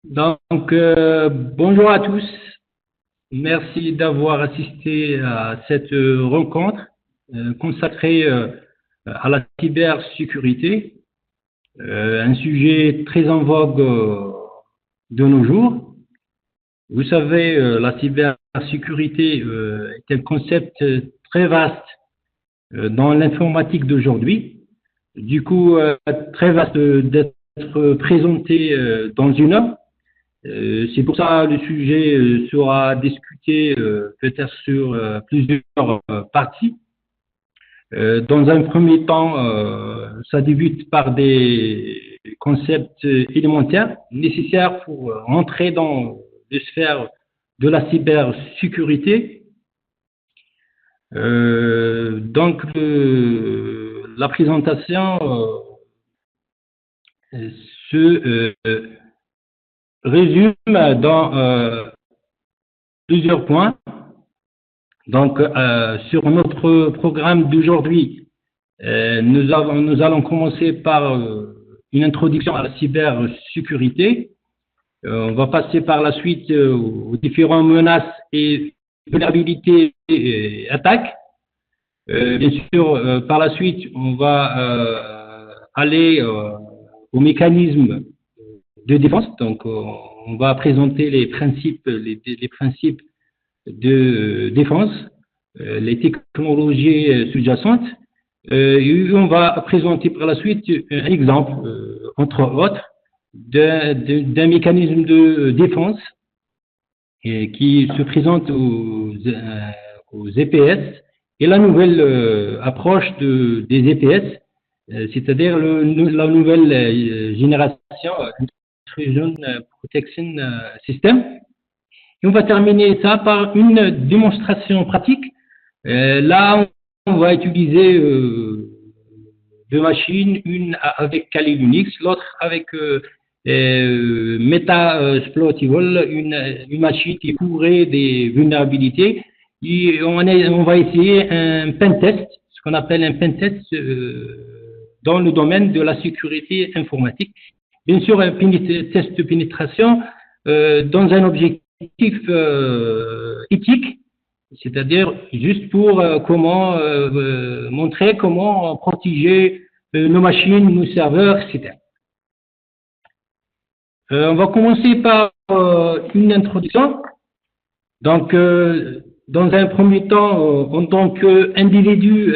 Bonjour à tous. Merci d'avoir assisté à cette rencontre consacrée à la cybersécurité, un sujet très en vogue de nos jours. Vous savez, la cybersécurité est un concept très vaste dans l'informatique d'aujourd'hui. Du coup, très vaste d'être présenté dans une heure. C'est pour ça que le sujet sera discuté peut-être sur plusieurs parties. Dans un premier temps, ça débute par des concepts élémentaires nécessaires pour entrer dans les sphères de la cybersécurité. La présentation se résume dans plusieurs points. Sur notre programme d'aujourd'hui, nous allons commencer par une introduction à la cybersécurité. On va passer par la suite aux différentes menaces et vulnérabilités et attaques. Bien sûr, par la suite, on va aller aux mécanismes de défense. Donc, on va présenter les principes de défense, les technologies sous-jacentes. Et on va présenter par la suite un exemple, entre autres, d'un mécanisme de défense qui se présente aux EPS et la nouvelle approche des EPS, c'est-à-dire la nouvelle génération Intrusion Protection System. Et on va terminer ça par une démonstration pratique. Là, on va utiliser deux machines, une avec Kali Linux, l'autre avec Metasploitable, une machine qui couvrait des vulnérabilités. Et on va essayer un pentest, ce qu'on appelle un pentest dans le domaine de la sécurité informatique. Bien sûr, un test de pénétration dans un objectif éthique, c'est-à-dire juste pour montrer comment protéger nos machines, nos serveurs, etc. On va commencer par une introduction. Donc, dans un premier temps, en tant qu'individu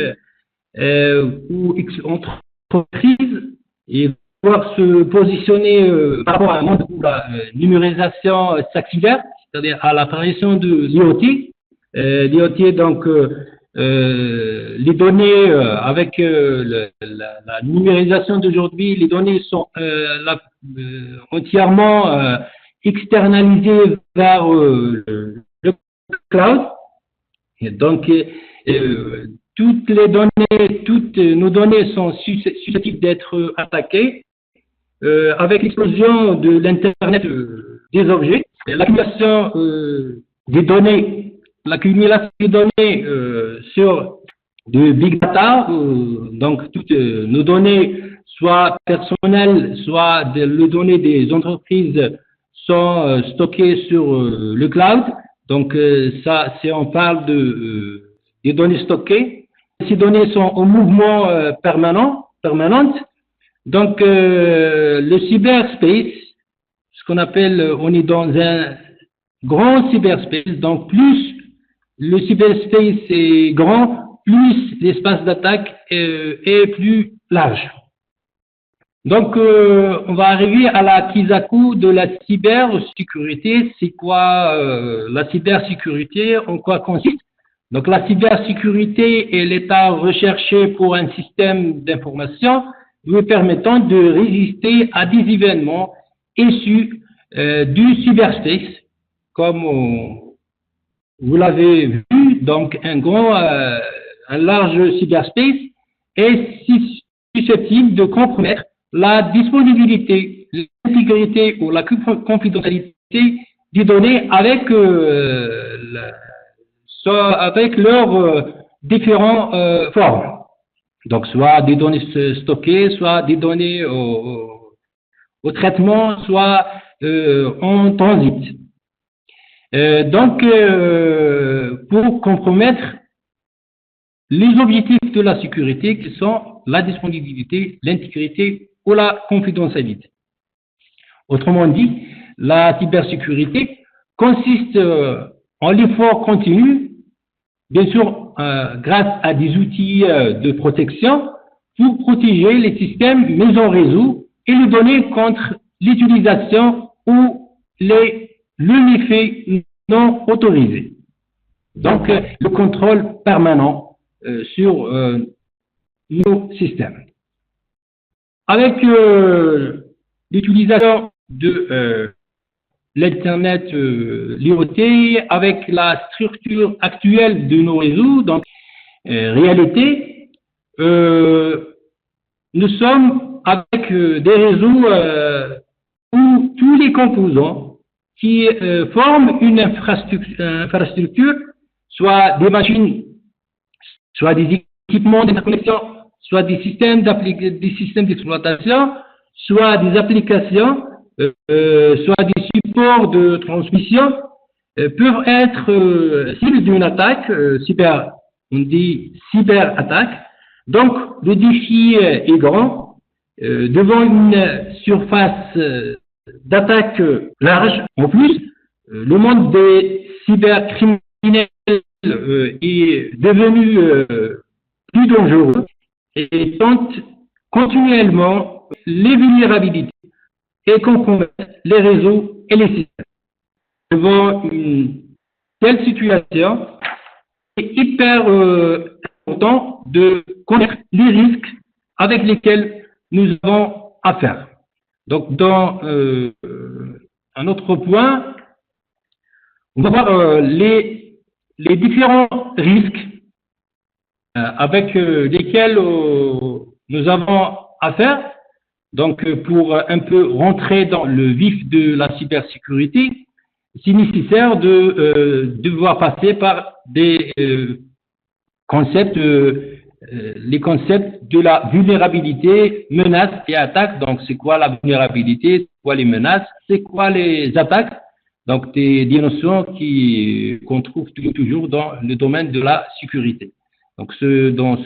ou entreprise, et pouvoir se positionner par rapport à un monde où la numérisation s'accélère, c'est-à-dire à l'apparition de l'IoT. L'IoT, donc, les données, avec la numérisation d'aujourd'hui, les données sont entièrement externalisées vers le cloud. Et donc, toutes nos données sont susceptibles d'être attaquées avec l'explosion de l'Internet des objets, l'accumulation des données sur de big data, donc toutes nos données, soit personnelles, soit les données des entreprises, sont stockées sur le cloud. Donc ça, si on parle des données stockées, ces données sont en mouvement permanente. Donc le cyberspace, ce qu'on appelle, on est dans un grand cyberspace. Donc plus le cyberspace est grand, plus l'espace d'attaque est plus large. Donc, on va arriver à la Kizaku de la cybersécurité. C'est quoi la cybersécurité? En quoi consiste? Donc, la cybersécurité est l'état recherché pour un système d'information lui permettant de résister à des événements issus du cyberspace, comme vous l'avez vu, donc un large cyberspace est susceptible de compromettre la disponibilité, l'intégrité ou la confidentialité des données avec leurs différentes formes. Donc, soit des données stockées, soit des données au traitement, soit en transit. Donc, pour compromettre les objectifs de la sécurité qui sont la disponibilité, l'intégrité ou la confidentialité. Autrement dit, la cybersécurité consiste en l'effort continu, bien sûr, grâce à des outils de protection pour protéger les systèmes mis en réseau et les données contre l'utilisation ou le méfait non autorisé. Donc, le contrôle permanent sur nos systèmes. Avec l'utilisation de l'Internet, l'IoT, avec la structure actuelle de nos réseaux, donc réalité, nous sommes avec des réseaux où tous les composants qui forment une infrastructure, soit des machines, soit des équipements d'interconnexion, soit des systèmes d'exploitation, soit des applications, soit des supports de transmission, peuvent être cibles d'une attaque, on dit cyberattaque. Donc, le défi est grand. Devant une surface d'attaque large, en plus, le monde des cybercriminels est devenu plus dangereux et tente continuellement les vulnérabilités et compromettre les réseaux et les systèmes. Devant une telle situation, c'est hyper important de connaître les risques avec lesquels nous avons affaire. Donc, dans un autre point, on va voir les différents risques avec lesquels nous avons affaire. Donc, pour un peu rentrer dans le vif de la cybersécurité, c'est nécessaire de devoir passer par des concepts, les concepts de la vulnérabilité, menaces et attaques. Donc, c'est quoi la vulnérabilité, c'est quoi les menaces, c'est quoi les attaques. Donc, des notions qu'on trouve toujours dans le domaine de la sécurité. Donc, dans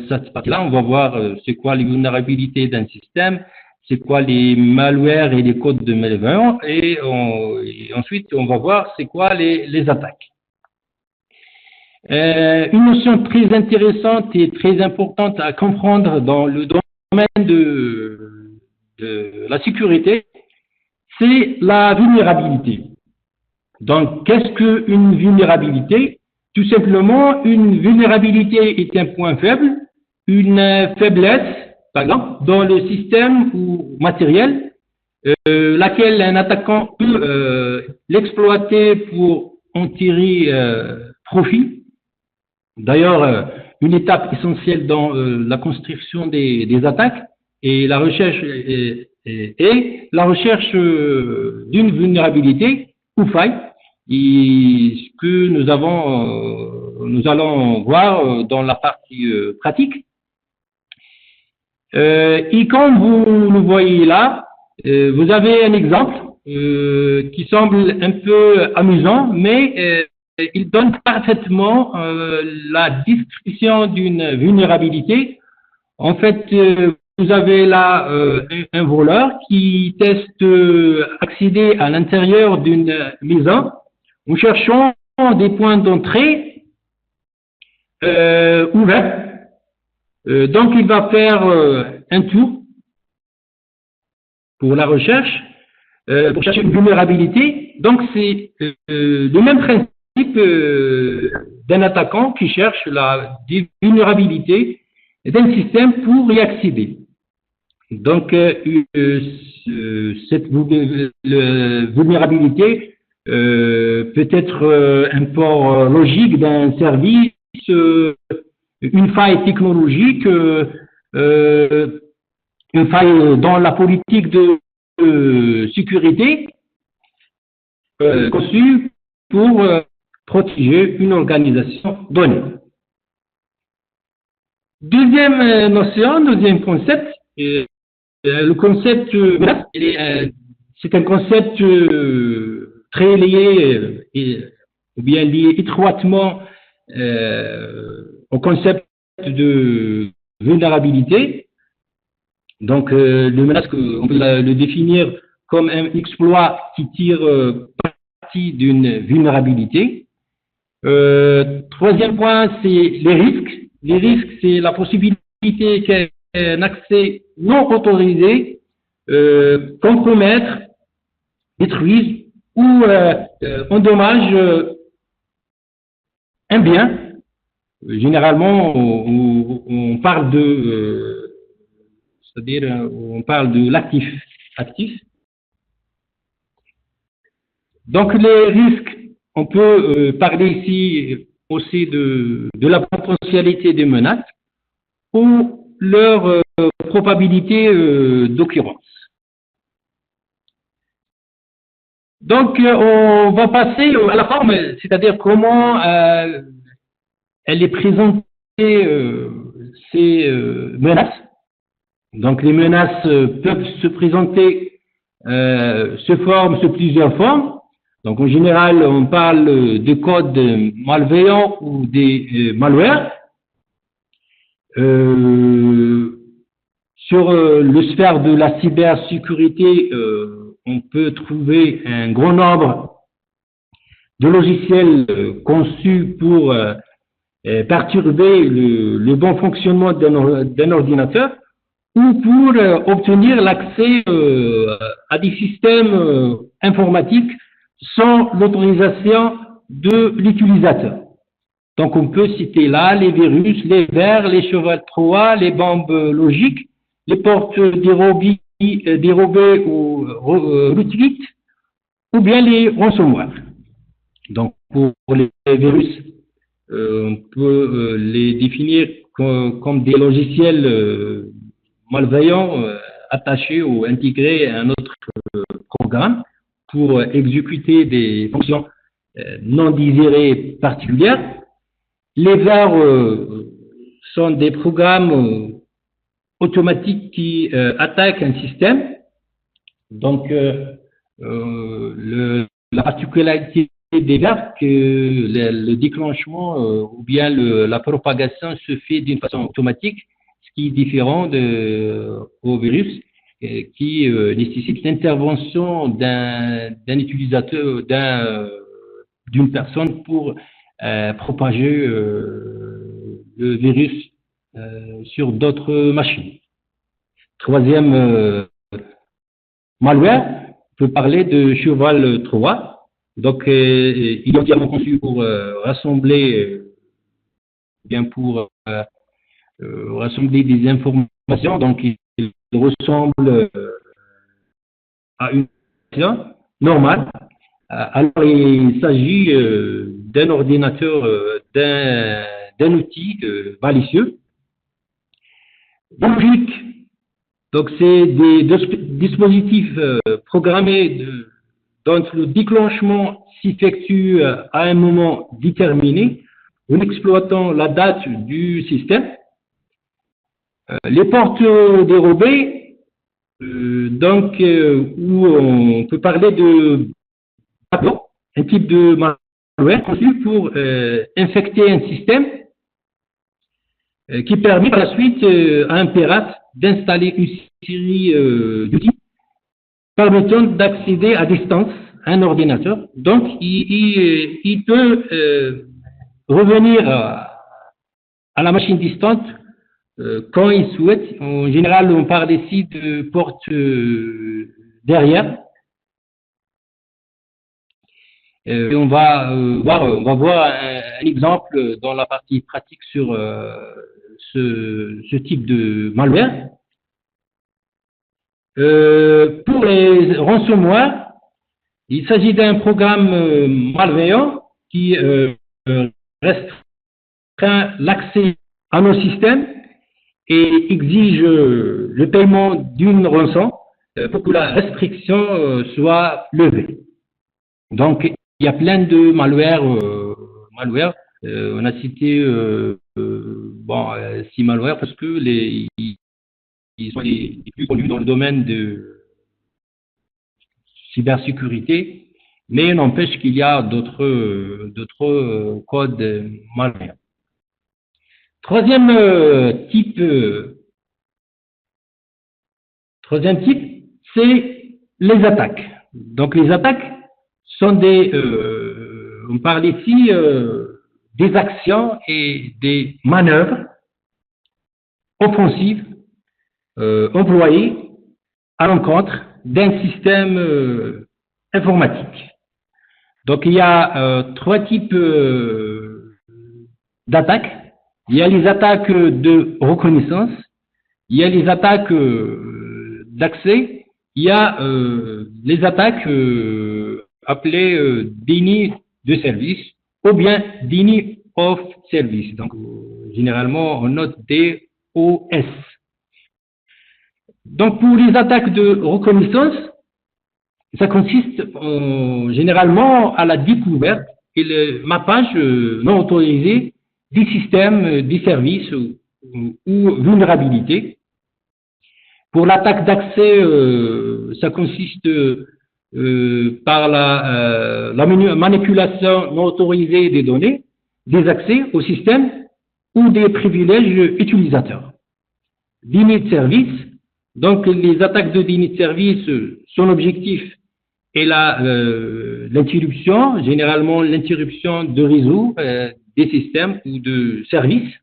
cette partie-là, on va voir c'est quoi les vulnérabilités d'un système, c'est quoi les malwares et les codes de malveillance, et ensuite, on va voir c'est quoi les attaques. Une notion très intéressante et très importante à comprendre dans le domaine de la sécurité, c'est la vulnérabilité. Donc, qu'est-ce qu'une vulnérabilité? Tout simplement, une vulnérabilité est un point faible, une faiblesse, par exemple, dans le système ou matériel, laquelle un attaquant peut l'exploiter pour en tirer profit. D'ailleurs, une étape essentielle dans la construction des attaques est la recherche d'une vulnérabilité ou faille, et ce que nous allons voir dans la partie pratique. Et comme vous le voyez là, vous avez un exemple qui semble un peu amusant, mais il donne parfaitement la description d'une vulnérabilité. En fait, vous avez là un voleur qui teste accéder à l'intérieur d'une maison en cherchant des points d'entrée ouverts. Donc, il va faire un tour pour la recherche, pour chercher une vulnérabilité. Donc, c'est le même principe d'un attaquant qui cherche la vulnérabilité d'un système pour y accéder. Donc, cette vulnérabilité peut être un port logique d'un service, une faille technologique, une faille dans la politique de sécurité conçue pour protéger une organisation donnée. Deuxième notion, deuxième concept, le concept, c'est un concept très lié, ou bien lié étroitement au concept de vulnérabilité. Donc, le menace, on peut le définir comme un exploit qui tire parti d'une vulnérabilité. Troisième point, c'est les risques. Les risques, c'est la possibilité qu'un accès non autorisé compromettre, détruise ou endommage un bien. Généralement, on parle de, c'est-à-dire, on parle de l'actif. Actif. Donc, les risques, on peut parler ici aussi de la potentialité des menaces ou leur probabilité d'occurrence. Donc, on va passer à la forme, c'est-à-dire comment elle est présentée, ces menaces. Donc, les menaces peuvent se présenter sous plusieurs formes. Donc, en général, on parle de codes malveillants ou des malwares. Sur le sphère de la cybersécurité, on peut trouver un grand nombre de logiciels conçus pour perturber le bon fonctionnement d'un ordinateur ou pour obtenir l'accès à des systèmes informatiques sans l'autorisation de l'utilisateur. Donc, on peut citer là les virus, les vers, les chevaux de Troie, les bombes logiques, les portes dérobées ou retweets, ou bien les ransomware. Donc, pour les virus, on peut les définir comme des logiciels malveillants attachés ou intégrés à un autre programme pour exécuter des fonctions non désirées particulières. Les vers sont des programmes automatiques qui attaquent un système. Donc, la particularité des vers, que le déclenchement ou bien la propagation se fait d'une façon automatique, ce qui est différent au virus qui nécessite l'intervention d'un utilisateur, d'une personne pour propager le virus sur d'autres machines. Troisième malware, on peut parler de cheval Troie. Donc, il est entièrement conçu pour rassembler rassembler des informations. Donc, il ressemble à une information normale. Alors, il s'agit d'un ordinateur, d'un outil malicieux. Logique, donc c'est des dispositifs programmés dont le déclenchement s'effectue à un moment déterminé en exploitant la date du système. Les portes dérobées, donc où on peut parler de un type de malware conçu pour infecter un système qui permet par la suite à un pirate d'installer une série d'outils permettant d'accéder à distance à un ordinateur. Donc, il peut revenir à la machine distante quand il souhaite. En général, on parle ici de porte derrière. On va voir un exemple dans la partie pratique sur ce type de malware. Pour les ransomware, il s'agit d'un programme malveillant qui restreint l'accès à nos systèmes et exige le paiement d'une rançon pour que la restriction soit levée. Donc, il y a plein de malware. On a cité 6 malwares parce que ils sont les plus connus dans le domaine cybersécurité, mais n'empêche qu'il y a d'autres codes malveillants. Troisième type, c'est les attaques. Donc les attaques sont on parle ici des actions et des manœuvres offensives employées à l'encontre d'un système informatique. Donc il y a trois types d'attaques. Il y a les attaques de reconnaissance, il y a les attaques d'accès, il y a les attaques appelées déni de service ou bien déni of service. Donc généralement on note DOS. Donc pour les attaques de reconnaissance, ça consiste généralement à la découverte et le mappage non autorisé des systèmes, des services ou vulnérabilités. Pour l'attaque d'accès, ça consiste par la manipulation non autorisée des données, des accès au système ou des privilèges utilisateurs. Déni de service, donc les attaques de déni de service, son objectif est l'interruption, généralement l'interruption de réseau des systèmes ou de services.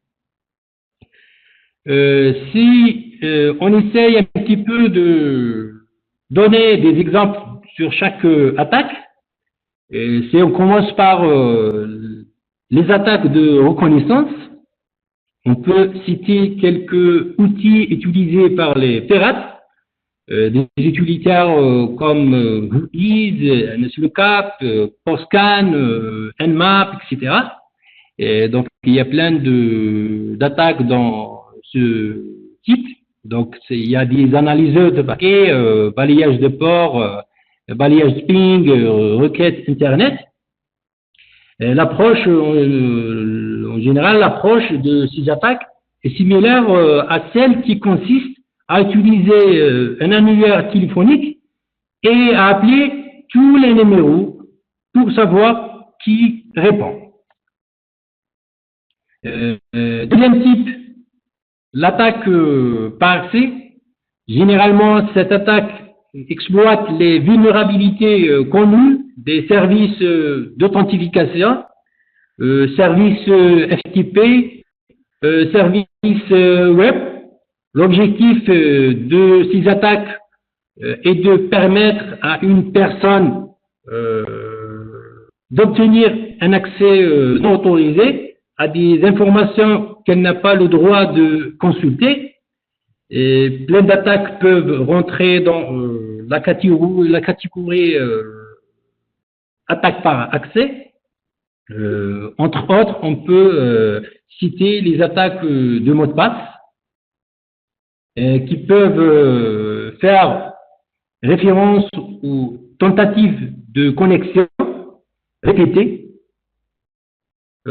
Si on essaye un petit peu de donner des exemples sur chaque attaque, on commence par les attaques de reconnaissance. On peut citer quelques outils utilisés par les pirates, des utilitaires comme Whois, NSLookup, Poscan, Nmap, etc. Et donc, il y a plein d'attaques dans ce type. Donc, il y a des analyseurs de paquets, balayage de port, balayage de ping, requête Internet. L'approche, en général, l'approche de ces attaques est similaire à celle qui consiste à utiliser un annuaire téléphonique et à appeler tous les numéros pour savoir qui répond. Deuxième type, l'attaque par accès. Généralement, cette attaque exploite les vulnérabilités connues des services d'authentification, services FTP, services web. L'objectif de ces attaques est de permettre à une personne d'obtenir un accès non autorisé à des informations qu'elle n'a pas le droit de consulter. Et plein d'attaques peuvent rentrer dans la catégorie attaque par accès. Entre autres, on peut citer les attaques de mots de passe qui peuvent faire référence aux tentatives de connexion répétées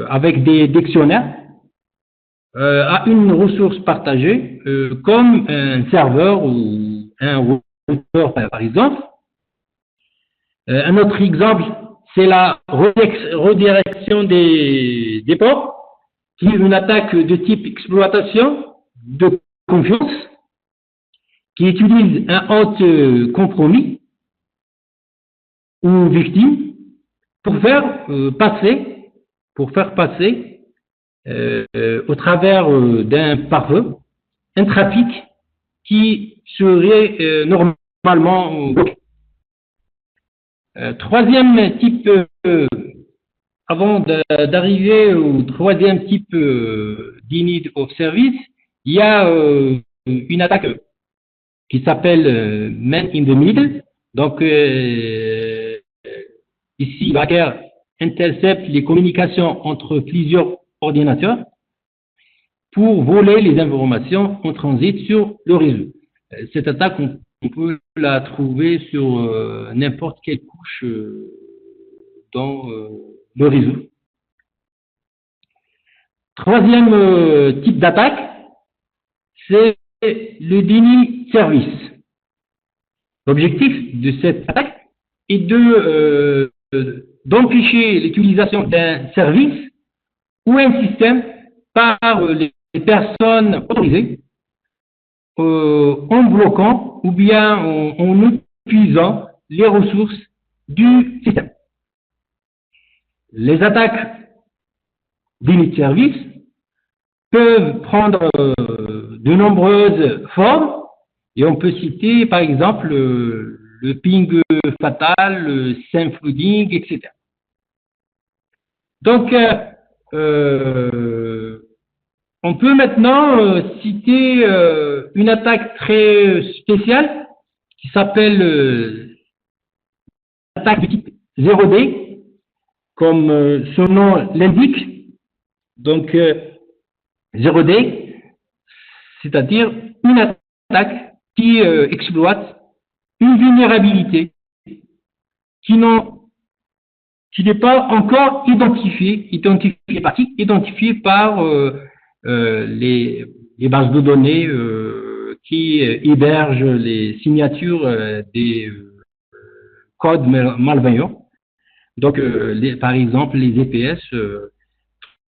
avec des dictionnaires à une ressource partagée comme un serveur ou un routeur par exemple. Un autre exemple, c'est la redirection des ports, qui est une attaque de type exploitation de confiance, qui utilise un hôte compromis ou victime pour faire passer au travers d'un pare-feu un trafic qui serait normalement bloqué. Troisième type, avant d'arriver au troisième type d'init of service, il y a une attaque qui s'appelle Man in the Middle. Donc, ici, le hacker intercepte les communications entre plusieurs ordinateurs pour voler les informations en transit sur le réseau. Cette attaque, on peut la trouver sur n'importe quelle couche dans le réseau. Troisième type d'attaque, c'est le déni de service. L'objectif de cette attaque est d'empêcher l'utilisation d'un service ou un système par les personnes autorisées en bloquant ou bien en épuisant les ressources du système. Les attaques d'init service peuvent prendre de nombreuses formes et on peut citer par exemple le ping fatal, le synflooding, etc. Donc, on peut maintenant citer une attaque très spéciale qui s'appelle l'attaque du type 0D, comme son nom l'indique. Donc, 0D, c'est-à-dire une attaque qui exploite une vulnérabilité qui n'est pas encore identifiée par les bases de données qui hébergent les signatures des codes malveillants. Donc, par exemple, les EPS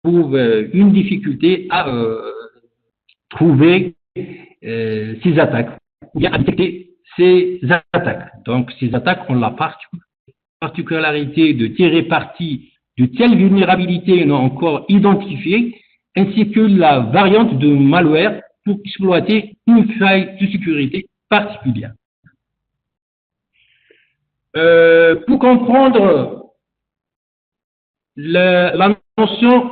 trouvent une difficulté à trouver ces attaques, ou bien à détecter ces attaques. Donc, ces attaques ont la particularité de tirer parti de telles vulnérabilités non encore identifiées, ainsi que la variante de malware pour exploiter une faille de sécurité particulière. Pour comprendre la notion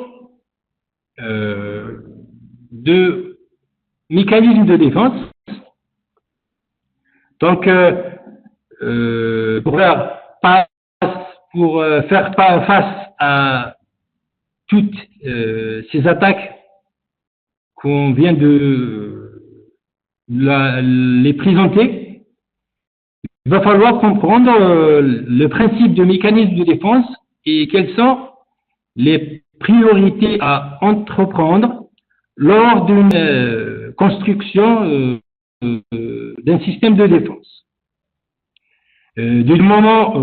de mécanisme de défense, donc pour faire face à toutes ces attaques qu'on vient de les présenter, il va falloir comprendre le principe de mécanisme de défense et quelles sont les priorités à entreprendre lors d'une construction d'un système de défense. Du moment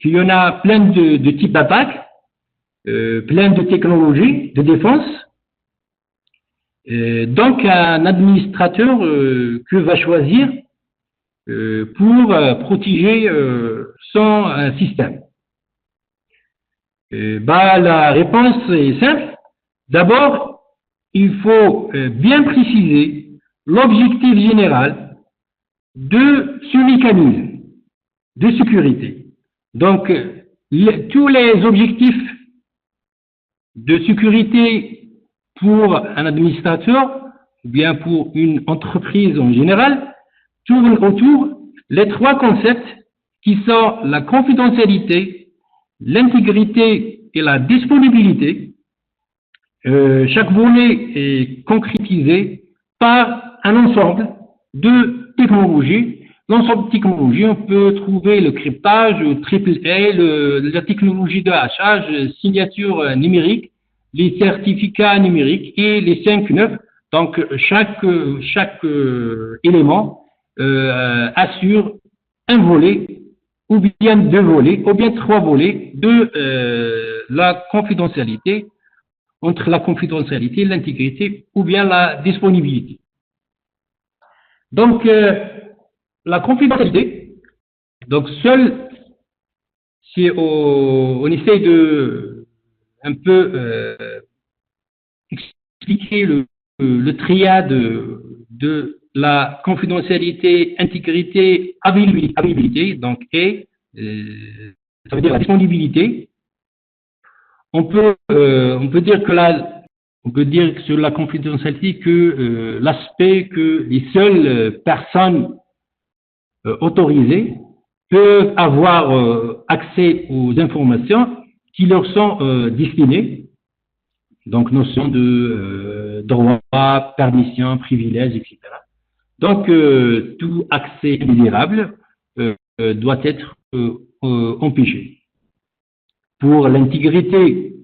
qu'il y en a plein de types d'attaques, plein de technologies de défense, donc un administrateur que va choisir pour protéger son système. La réponse est simple. D'abord, il faut bien préciser l'objectif général de ce mécanisme de sécurité. Donc, tous les objectifs de sécurité pour un administrateur ou bien pour une entreprise en général tournent autour les trois concepts qui sont la confidentialité, l'intégrité et la disponibilité. Chaque volet est concrétisé par un ensemble de technologies. L'ensemble de technologies, on peut trouver le cryptage, le AAA, la technologie de hachage, signature numérique, les certificats numériques et les 5-9. Donc, chaque élément assure un volet, ou bien deux volets, ou bien trois volets de la confidentialité, entre la confidentialité, l'intégrité, ou bien la disponibilité. Donc, la confidentialité, donc seul, si on essaie de un peu expliquer le triade de la confidentialité, intégrité, availabilité, donc ça veut dire la disponibilité. On peut dire que sur la confidentialité que l'aspect que les seules personnes autorisées peuvent avoir accès aux informations qui leur sont destinées, donc notion de droit, permission, privilège, etc. Donc tout accès indésirable doit être empêché. Pour l'intégrité,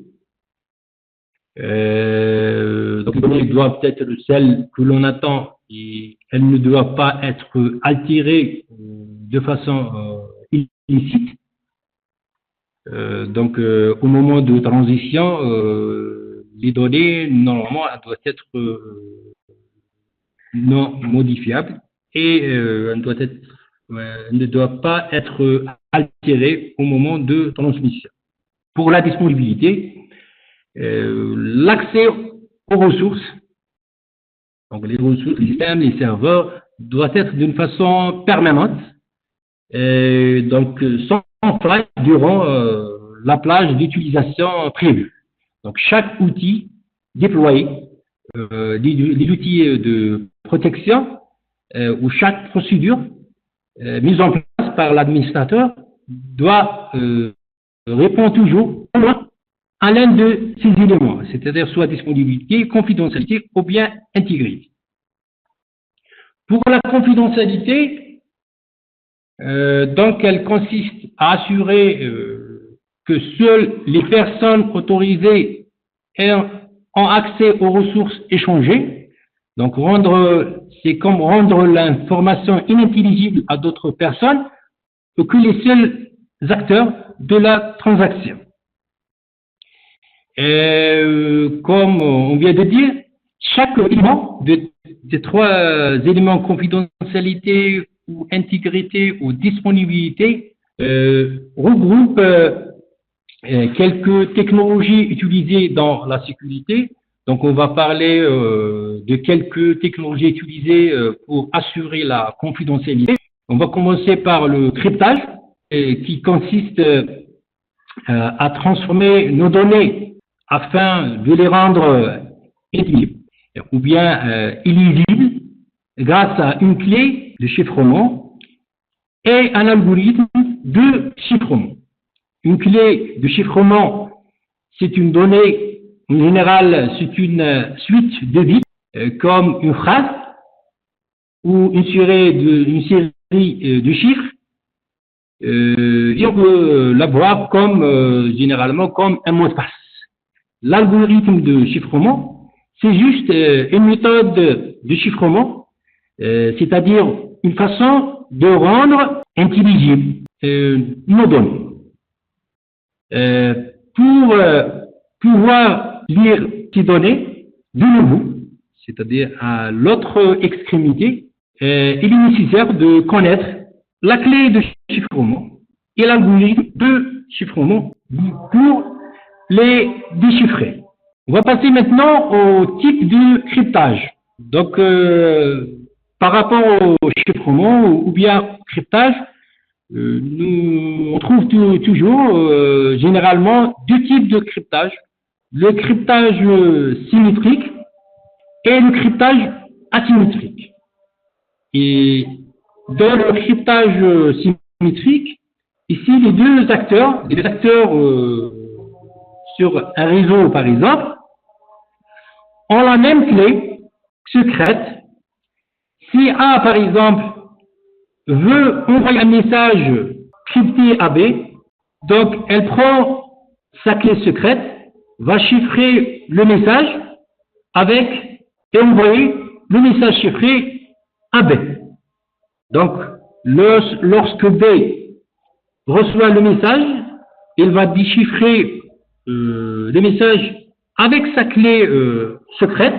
donc les données doivent être celles que l'on attend et elles ne doivent pas être altérées de façon explicite. Donc, au moment de transition, les données, normalement, elles doivent être non modifiables et ne doivent pas être altérées au moment de transmission. Pour la disponibilité, l'accès aux ressources, donc les ressources, les systèmes, les serveurs, doit être d'une façon permanente, donc sans faille durant la plage d'utilisation prévue. Donc chaque outil déployé, les outils de protection ou chaque procédure mise en place par l'administrateur doit répondre toujours au moins à l'un de ces éléments, c'est-à-dire soit disponibilité, confidentialité ou bien intégrité. Pour la confidentialité, donc elle consiste à assurer que seules les personnes autorisées ont accès aux ressources échangées. Donc c'est comme rendre l'information inintelligible à d'autres personnes que les seuls acteurs de la transaction. Comme on vient de dire, chaque élément des trois éléments confidentialité ou intégrité ou disponibilité regroupe quelques technologies utilisées dans la sécurité. Donc, on va parler de quelques technologies utilisées pour assurer la confidentialité. On va commencer par le cryptage, qui consiste à transformer nos données afin de les rendre illisibles ou bien illisibles grâce à une clé de chiffrement et un algorithme de chiffrement. Une clé de chiffrement, c'est une donnée, en général, c'est une suite de bits, comme une phrase ou une série de chiffres. Et on peut la voir comme, généralement, comme un mot de passe. L'algorithme de chiffrement, c'est juste une méthode de chiffrement, c'est-à-dire une façon de rendre intelligible nos données. Pour pouvoir lire ces données de nouveau, c'est-à-dire à l'autre extrémité, il est nécessaire de connaître la clé de chiffrement et l'algorithme de chiffrement pour les déchiffrer. On va passer maintenant au type de cryptage. Donc, par rapport au chiffrement ou bien cryptage, on trouve toujours généralement deux types de cryptage. Le cryptage symétrique et le cryptage asymétrique. Et dans le cryptage symétrique, ici les deux acteurs sur un réseau par exemple, ont la même clé secrète. Si A par exemple veut envoyer un message crypté à B, donc elle prend sa clé secrète, va chiffrer le message et envoyer le message chiffré à B. Donc, lorsque B reçoit le message, il va déchiffrer le message avec sa clé secrète.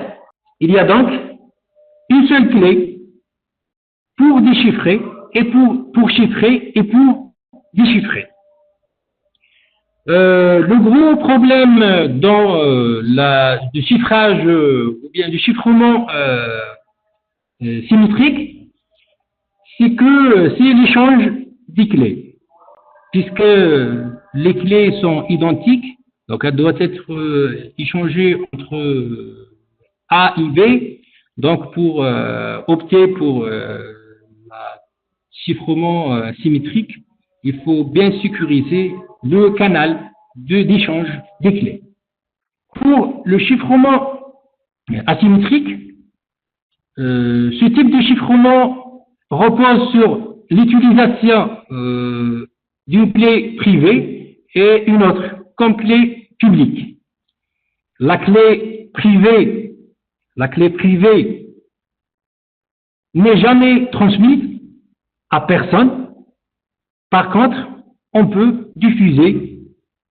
Il y a donc une seule clé pour déchiffrer et pour chiffrer et pour déchiffrer. Le gros problème dans du chiffrage ou bien du chiffrement symétrique, c'est que c'est l'échange des clés, puisque les clés sont identiques, donc elles doivent être échangées entre A et B. Donc pour opter pour le chiffrement symétrique, il faut bien sécuriser le canal d'échange des clés. Pour le chiffrement asymétrique, ce type de chiffrement repose sur l'utilisation d'une clé privée et une autre comme clé publique. La clé privée n'est jamais transmise à personne. Par contre, on peut diffuser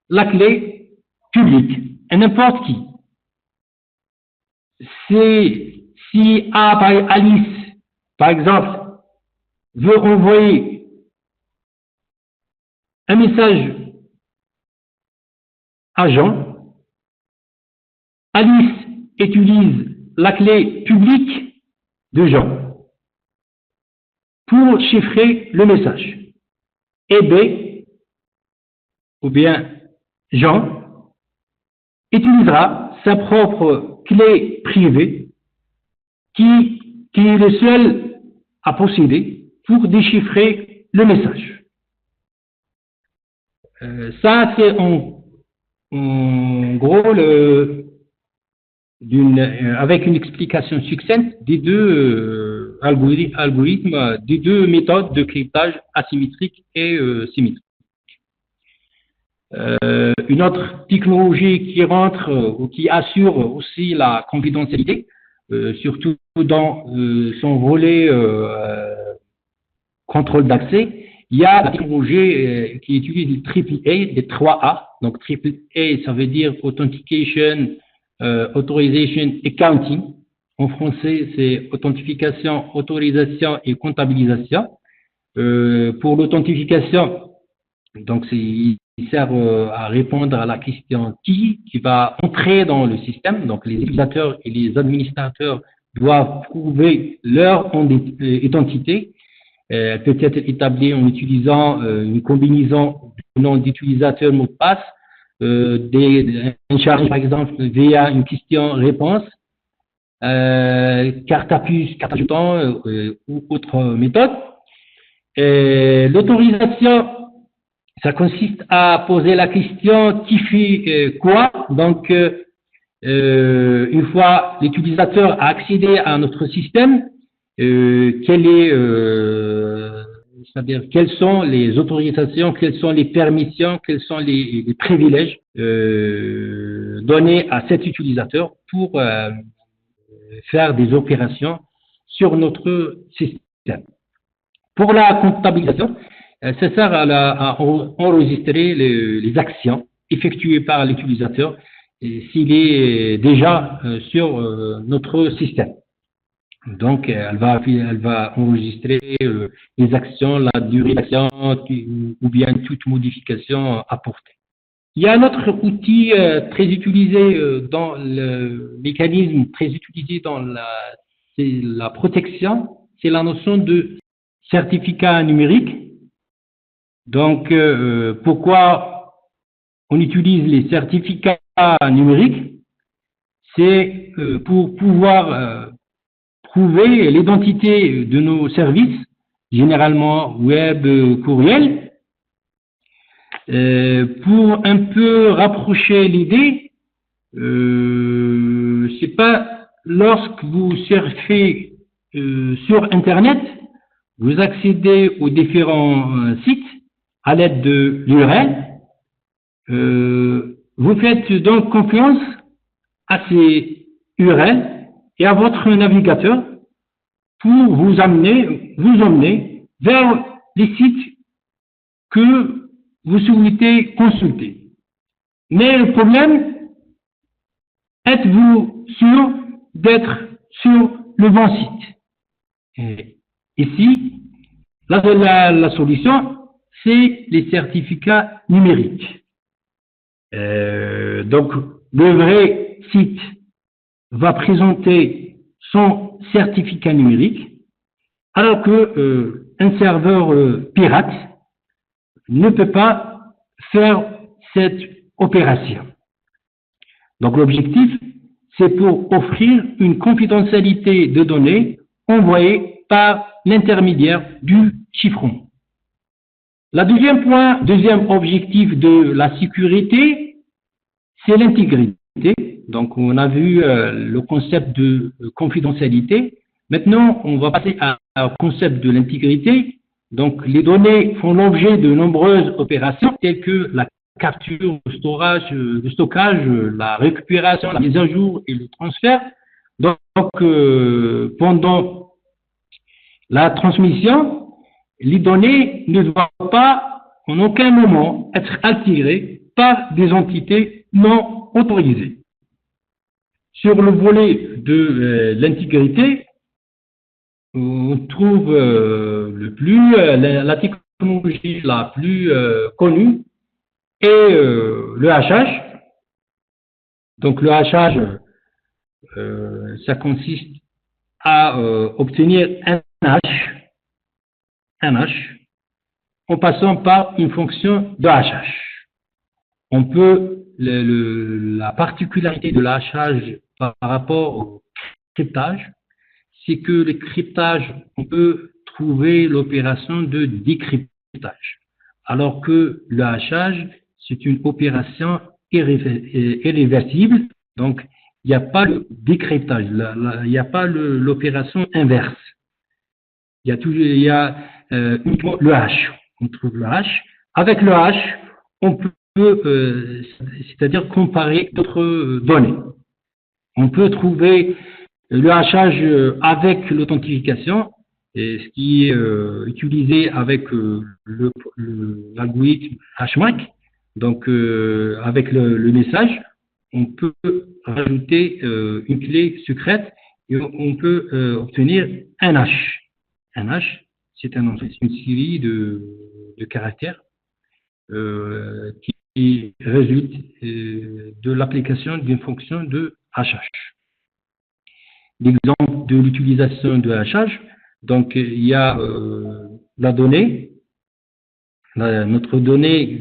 la clé publique à n'importe qui. Si Alice, par exemple, veut envoyer un message à Jean, Alice utilise la clé publique de Jean pour chiffrer le message. Et B, ou bien Jean, utilisera sa propre clé privée qui est le seul à posséder pour déchiffrer le message. Ça, c'est en gros avec une explication succincte des deux algorithmes, des deux méthodes de cryptage asymétrique et symétrique. Une autre technologie qui rentre ou qui assure aussi la confidentialité, surtout dans son volet contrôle d'accès, il y a la technologie qui utilise le triple A, les 3A. Donc triple A, ça veut dire Authentication, Authorization et Counting. En français, c'est authentification, autorisation et comptabilisation. Pour l'authentification, donc il sert à répondre à la question qui va entrer dans le système. Donc les utilisateurs et les administrateurs doivent prouver leur identité. Elle peut être établie en utilisant une combinaison de nom d'utilisateur, mot de passe, un charge par exemple via une question-réponse, carte à puce, carte à jeton ou autre méthode. L'autorisation, ça consiste à poser la question qui fait quoi. Donc, une fois l'utilisateur a accédé à notre système, c'est-à-dire quelles sont les autorisations, quelles sont les permissions, quels sont les privilèges donnés à cet utilisateur pour faire des opérations sur notre système. Pour la comptabilisation, ça sert à enregistrer les actions effectuées par l'utilisateur s'il est déjà sur notre système. Donc, elle va enregistrer les actions, la durée d'action ou bien toute modification apportée. Il y a un autre outil très utilisé dans le mécanisme, très utilisé dans la protection, c'est la notion de certificat numérique. Donc, pourquoi on utilise les certificats numériques? C'est pour pouvoir prouver l'identité de nos services, généralement web, courriel, pour un peu rapprocher l'idée. C'est pas lorsque vous surfez sur Internet, vous accédez aux différents sites à l'aide de l'URL. Vous faites donc confiance à ces URL et à votre navigateur pour vous emmener vers les sites que vous souhaitez consulter. Mais le problème, êtes-vous sûr d'être sur le bon site? Et ici, la solution, c'est les certificats numériques. Donc, le vrai site va présenter son certificat numérique, alors que un serveur pirate ne peut pas faire cette opération. Donc, l'objectif, c'est pour offrir une confidentialité de données envoyées par l'intermédiaire du chiffron. Le deuxième objectif de la sécurité, c'est l'intégrité. Donc, on a vu le concept de confidentialité. Maintenant, on va passer au concept de l'intégrité. Donc, les données font l'objet de nombreuses opérations telles que la capture, le stockage, la récupération, la mise à jour et le transfert. Donc, pendant la transmission, les données ne doivent pas en aucun moment être altéré par des entités non autorisées. Sur le volet de l'intégrité, on trouve la technologie la plus connue est le hachage. Donc le hachage, ça consiste à obtenir un hash en passant par une fonction de hachage. On peut, la particularité de l'hachage par rapport au cryptage, c'est que le cryptage, on peut trouver l'opération de décryptage, alors que le hachage, c'est une opération irréversible, donc il n'y a pas le décryptage, il n'y a pas l'opération inverse. Il y a uniquement le hash. On trouve le hash. Avec le hash, on peut, c'est-à-dire comparer d'autres données. On peut trouver le hachage avec l'authentification, ce qui est utilisé avec l'algorithme HMAC. Donc, avec le message, on peut rajouter une clé secrète et on peut obtenir un hash. Un hash, c'est une série de caractères qui résulte de l'application d'une fonction de hachage. L'exemple de l'utilisation de hachage, donc il y a la donnée, notre donnée,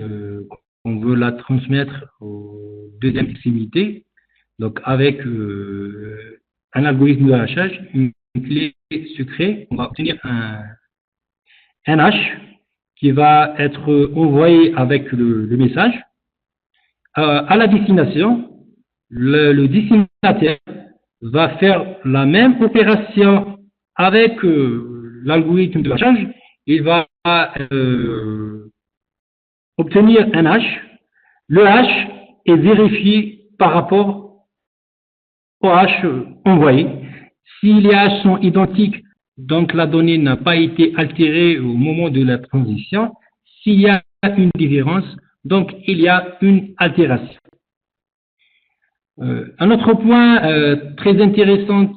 on veut la transmettre aux deuxième extrémité, donc avec un algorithme de hachage, une clé secrète, on va obtenir un hash qui va être envoyé avec le message à la destination. Le destinataire va faire la même opération avec l'algorithme de hachage. Il va obtenir un hash. Le hash est vérifié par rapport au hash envoyé. Si les hashes sont identiques, donc la donnée n'a pas été altérée au moment de la transition. S'il y a une différence, donc il y a une altération. Un autre point très intéressant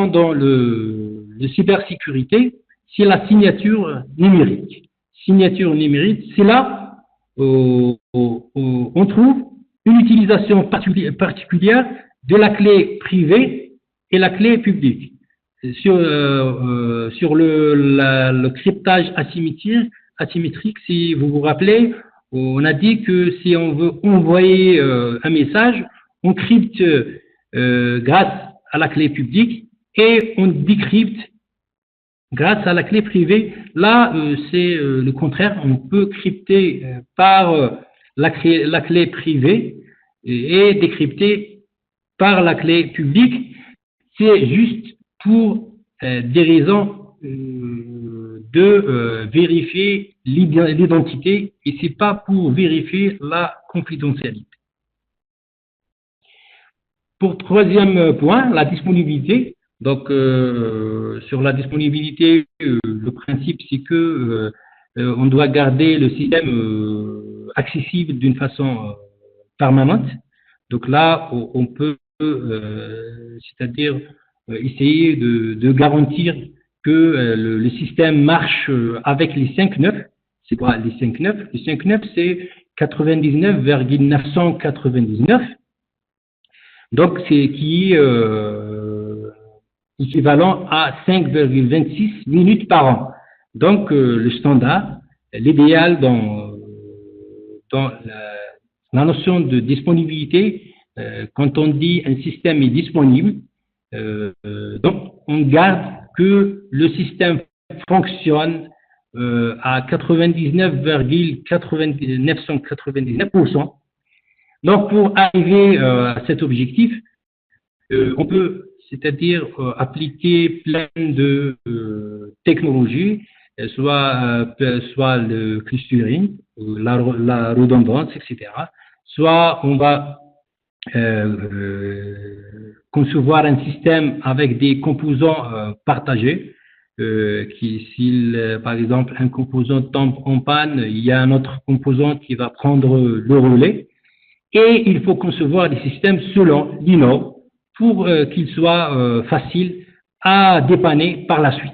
dans le cybersécurité, c'est la signature numérique. Signature numérique, c'est là où on trouve une utilisation particulière de la clé privée et la clé publique. Sur le cryptage asymétrique, si vous vous rappelez, on a dit que si on veut envoyer un message, on crypte grâce à la clé publique et on décrypte grâce à la clé privée. Là, c'est le contraire. On peut crypter par la clé privée et décrypter par la clé publique. C'est juste pour des raisons de vérifier l'identité et c'est pas pour vérifier la confidentialité. Pour troisième point, la disponibilité. Donc, sur la disponibilité, le principe c'est que on doit garder le système accessible d'une façon permanente. Donc là, on peut, c'est-à-dire essayer de garantir que le système marche avec les 5 nœuds. C'est quoi les 5 nœuds? Les 5 nœuds, c'est 99,999. Donc, c'est qui est équivalent à 5,26 minutes par an. Donc, le standard, l'idéal dans la notion de disponibilité, quand on dit un système est disponible, donc on garde que le système fonctionne à 99,999%. Donc, pour arriver à cet objectif, on peut, c'est-à-dire appliquer plein de technologies, soit le clustering, la redondance, etc. Soit on va concevoir un système avec des composants partagés. s'il, par exemple, un composant tombe en panne, il y a un autre composant qui va prendre le relais. Et il faut concevoir des systèmes selon l'INO pour qu'ils soient faciles à dépanner par la suite.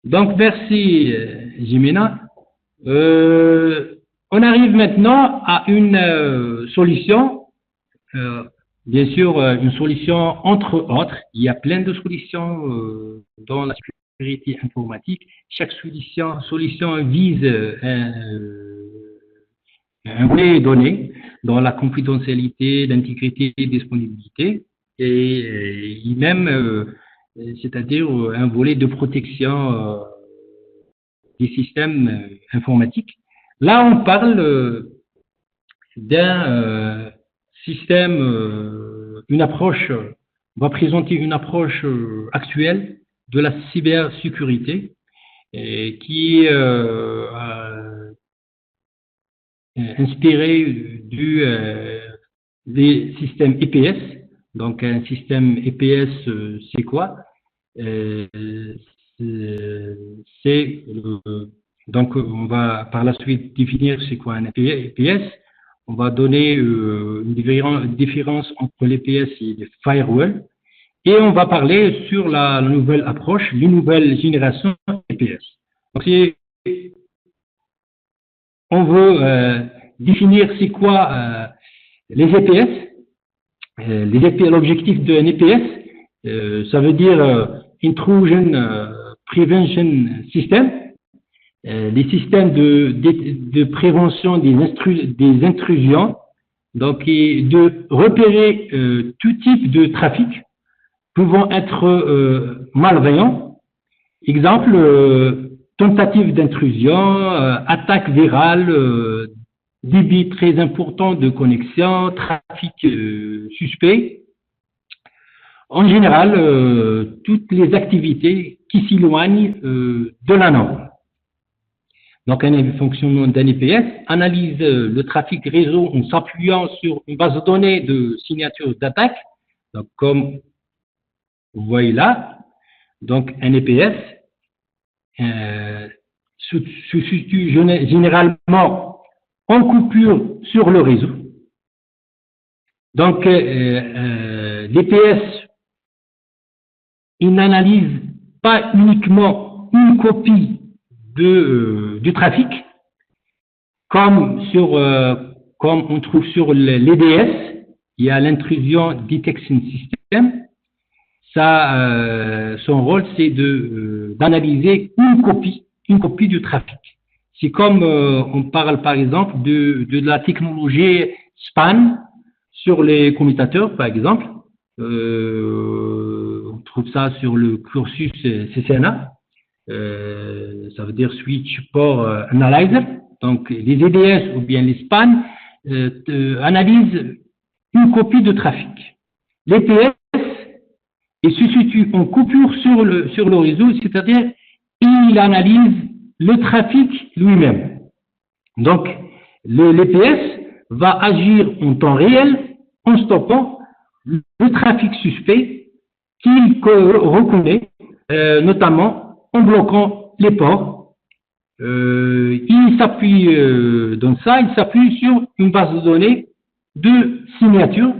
Donc, merci, Jimena. On arrive maintenant à une solution, bien sûr, une solution entre autres. Il y a plein de solutions dans la sécurité informatique. Chaque solution vise un volet donné dans la confidentialité, l'intégrité et la disponibilité, et même, c'est-à-dire un volet de protection des systèmes informatiques. Là, on parle d'un système, une approche, on va présenter une approche actuelle de la cybersécurité qui est inspiré des systèmes EPS. Donc, un système EPS, c'est quoi? Donc, on va par la suite définir c'est quoi un EPS. On va donner une différence entre l'EPS et le firewall. Et on va parler sur la nouvelle approche, les nouvelles générations EPS. Donc, on veut définir c'est quoi les EPS. L'objectif d'un EPS, ça veut dire Intrusion Prevention System, les systèmes de prévention des intrusions, donc et de repérer tout type de trafic pouvant être malveillant. Exemple, tentative d'intrusion, attaque virale, débit très important de connexion, trafic suspect. En général, toutes les activités qui s'éloignent de la norme. Donc, un fonctionnement d'un EPS analyse le trafic réseau en s'appuyant sur une base de données de signatures d'attaque. Donc, comme vous voyez là, donc un EPS se situe généralement en coupure sur le réseau. Donc, l'EPS, il n'analyse pas uniquement une copie du trafic, comme on trouve sur l'EDS, il y a l'intrusion detection system. Ça, son rôle, c'est d'analyser une copie du trafic. C'est comme on parle par exemple de la technologie SPAN sur les commutateurs, par exemple. On trouve ça sur le cursus CCNA. Ça veut dire Switch Port Analyzer. Donc, les EDS ou bien les SPAN analysent une copie de trafic. L'EPS, il se situe en coupure sur le réseau, c'est-à-dire il analyse le trafic lui-même. Donc, l'EPS va agir en temps réel en stoppant le trafic suspect qu'il reconnaît, notamment en bloquant les ports. Il s'appuie dans ça, il s'appuie sur une base de données de signatures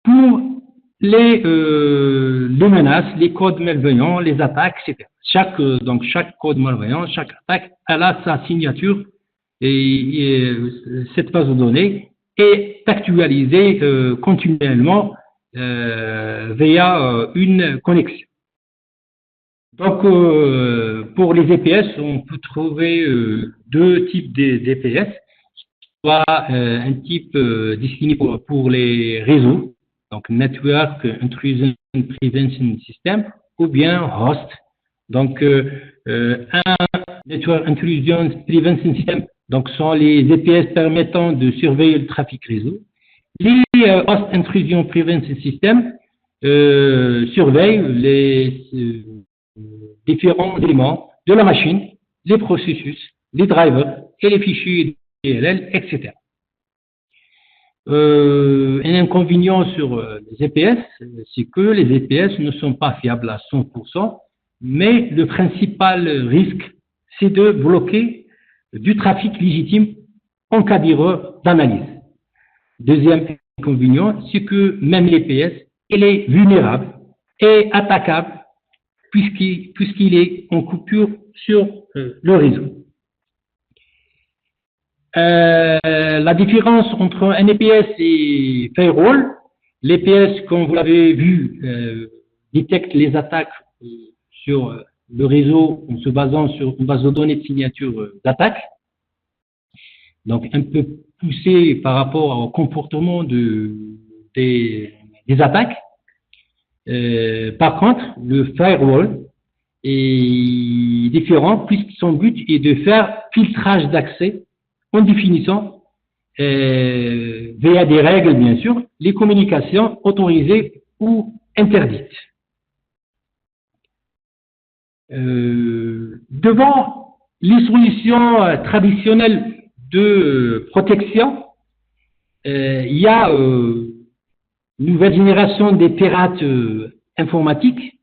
pour les menaces, les codes malveillants, les attaques, etc. Chaque code malveillant, chaque attaque, elle a sa signature et cette base de données est actualisée continuellement via une connexion. Donc, pour les EPS, on peut trouver deux types d'EPS, soit un type destiné pour les réseaux, donc Network Intrusion Prevention System, ou bien Host. Donc, un Network Intrusion Prevention System, donc sont les EPS permettant de surveiller le trafic réseau. Les Host Intrusion Prevention System surveillent les différents éléments de la machine, les processus, les drivers et les fichiers DLL, etc. un inconvénient sur les EPS, c'est que les EPS ne sont pas fiables à 100%, mais le principal risque, c'est de bloquer du trafic légitime en cas d'erreur d'analyse. Deuxième inconvénient, c'est que même l'EPS, elle est vulnérable et attaquable puisqu'il est en coupure sur le réseau. La différence entre un EPS et firewall, l'EPS, comme vous l'avez vu, détecte les attaques sur le réseau en se basant sur une base de données de signature d'attaque, donc un peu poussé par rapport au comportement des attaques. Par contre, le firewall est différent puisque son but est de faire filtrage d'accès en définissant, via des règles bien sûr, les communications autorisées ou interdites. Devant les solutions traditionnelles de protection, il y a une nouvelle génération des pirates informatiques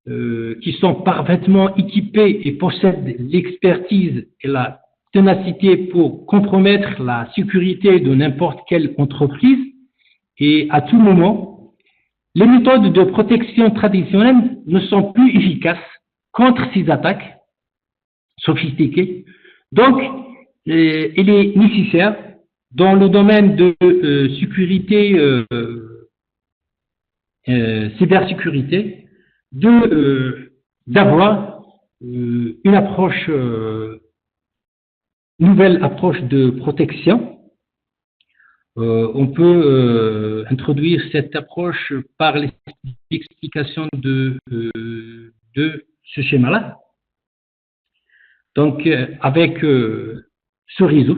qui sont parfaitement équipés et possèdent l'expertise et la ténacité pour compromettre la sécurité de n'importe quelle entreprise et à tout moment. Les méthodes de protection traditionnelles ne sont plus efficaces contre ces attaques sophistiquées. Donc, il est nécessaire, dans le domaine de sécurité, cybersécurité, d'avoir une approche, nouvelle approche de protection. On peut introduire cette approche par l'explication de ce schéma-là. Donc, avec ce réseau,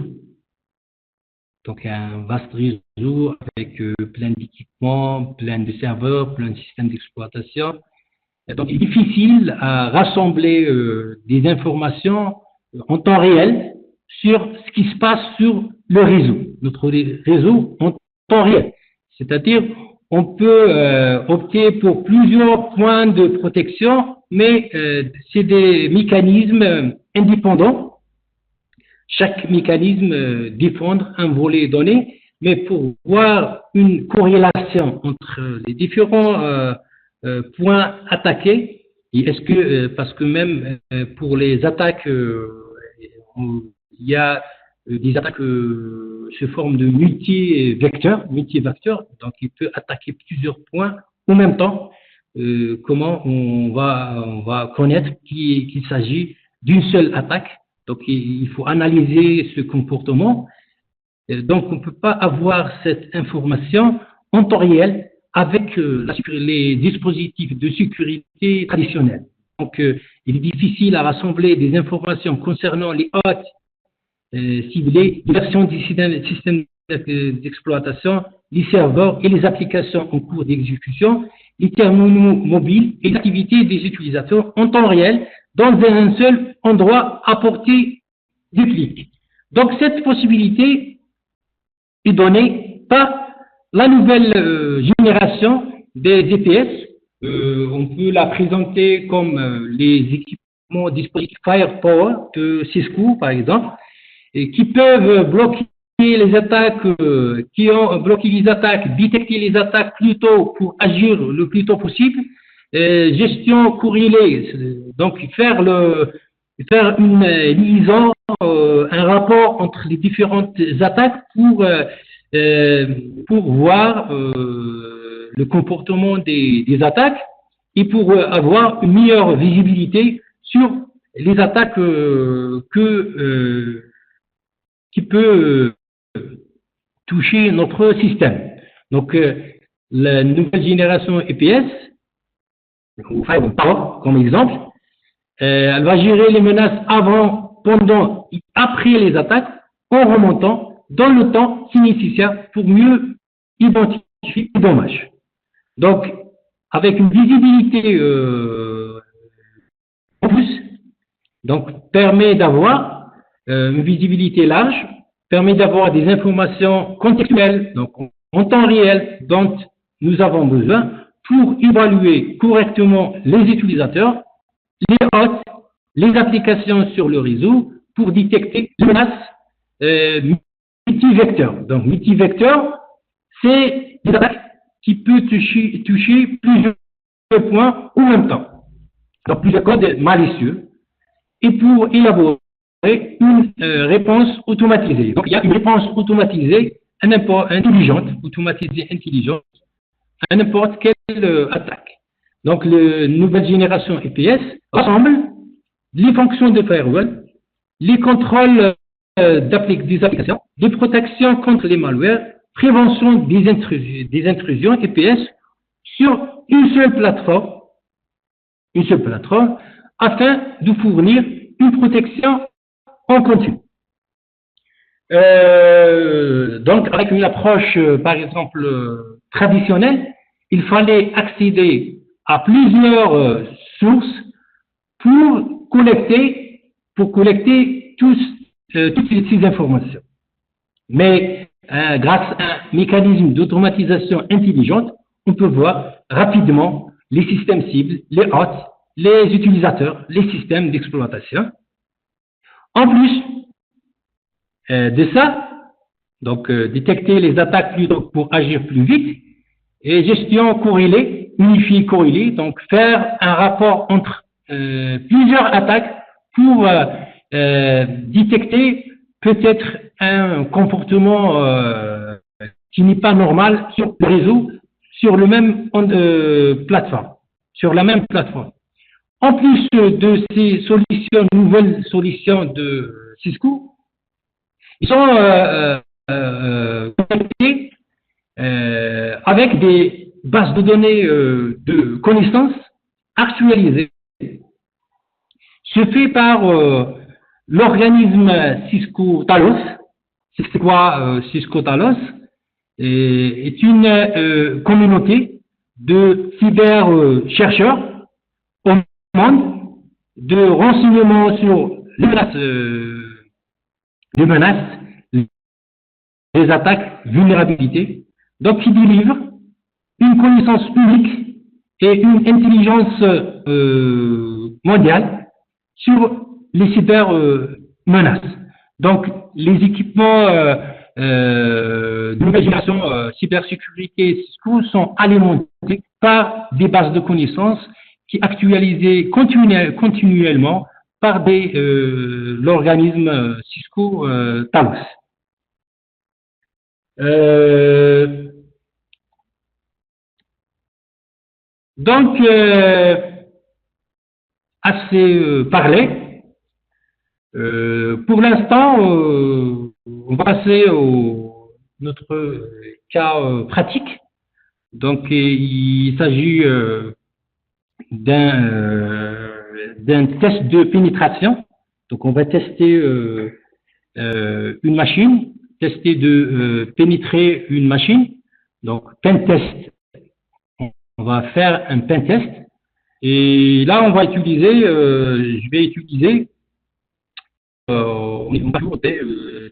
donc un vaste réseau avec plein d'équipements, plein de serveurs, plein de systèmes d'exploitation. Donc, il est difficile à rassembler des informations en temps réel sur ce qui se passe sur le réseau, notre réseau en temps réel. C'est-à-dire, on peut opter pour plusieurs points de protection, mais c'est des mécanismes indépendants. Chaque mécanisme défendre un volet donné, mais pour voir une corrélation entre les différents points attaqués, et est-ce que, parce que même pour les attaques, il y a des attaques sous forme de multivecteurs, donc il peut attaquer plusieurs points en même temps. Comment on va connaître qu'il s'agit d'une seule attaque. Donc il faut analyser ce comportement. Donc on ne peut pas avoir cette information en temps réel avec les dispositifs de sécurité traditionnels. Donc il est difficile à rassembler des informations concernant les hôtes ciblés, les versions du système d'exploitation, les serveurs et les applications en cours d'exécution, les terminaux mobiles et l'activité des utilisateurs en temps réel dans un seul endroit à portée du clic. Donc cette possibilité est donnée par la nouvelle génération des EPS. On peut la présenter comme les équipements dispositifs Firepower de Cisco par exemple, et qui peuvent bloquer les attaques, qui ont bloqué les attaques, détecter les attaques plus tôt pour agir le plus tôt possible, gestion corrélée, donc faire une liaison, un rapport entre les différentes attaques pour voir le comportement des attaques et pour avoir une meilleure visibilité sur les attaques qui peut toucher notre système. Donc, la nouvelle génération EPS, comme exemple, elle va gérer les menaces avant, pendant et après les attaques en remontant dans le temps qui est nécessaire pour mieux identifier les dommages. Donc, avec une visibilité en plus, donc permet d'avoir une visibilité large permet d'avoir des informations contextuelles, donc en temps réel, dont nous avons besoin pour évaluer correctement les utilisateurs, les hôtes, les applications sur le réseau pour détecter les menaces multivecteurs. Donc, multivecteurs, c'est des attaques qui peuvent toucher plusieurs points en même temps. Donc, plusieurs codes malicieux. Et pour élaborer une réponse automatisée. Donc, il y a une réponse automatisée, automatisée intelligente, à n'importe quelle attaque. Donc, la nouvelle génération EPS rassemble les fonctions de firewall, les contrôles des applications, des protections contre les malwares, prévention des intrusions EPS sur une seule plateforme, afin de fournir une protection en continu. Donc, avec une approche, par exemple, traditionnelle, il fallait accéder à plusieurs sources pour collecter toutes ces informations. Mais grâce à un mécanisme d'automatisation intelligente, on peut voir rapidement les systèmes cibles, les hôtes, les utilisateurs, les systèmes d'exploitation. En plus de ça, donc détecter les attaques pour agir plus vite, et gestion corrélée, unifiée corrélée, donc faire un rapport entre plusieurs attaques pour détecter peut-être un comportement qui n'est pas normal sur le réseau, sur le même plateforme, sur la même plateforme. En plus de ces nouvelles solutions de Cisco, ils sont connectés avec des bases de données de connaissances actualisées. Ce fait par l'organisme Cisco Talos. C'est quoi Cisco Talos? Est une communauté de cyber-chercheurs au monde de renseignements sur les menaces, les attaques, vulnérabilités, donc qui délivrent une connaissance unique et une intelligence mondiale sur les cyber-menaces. Donc, les équipements de nouvelle génération cybersécurité Cisco sont alimentés par des bases de connaissances qui actualisées continuellement par l'organisme Cisco Talos. Donc, assez parlé. Pour l'instant, on va passer au notre cas pratique. Donc, il s'agit d'un test de pénétration. Donc, on va tester une machine, tester de pénétrer une machine. Donc, pen test. On va faire un pen test. Et là, on va utiliser, je vais utiliser des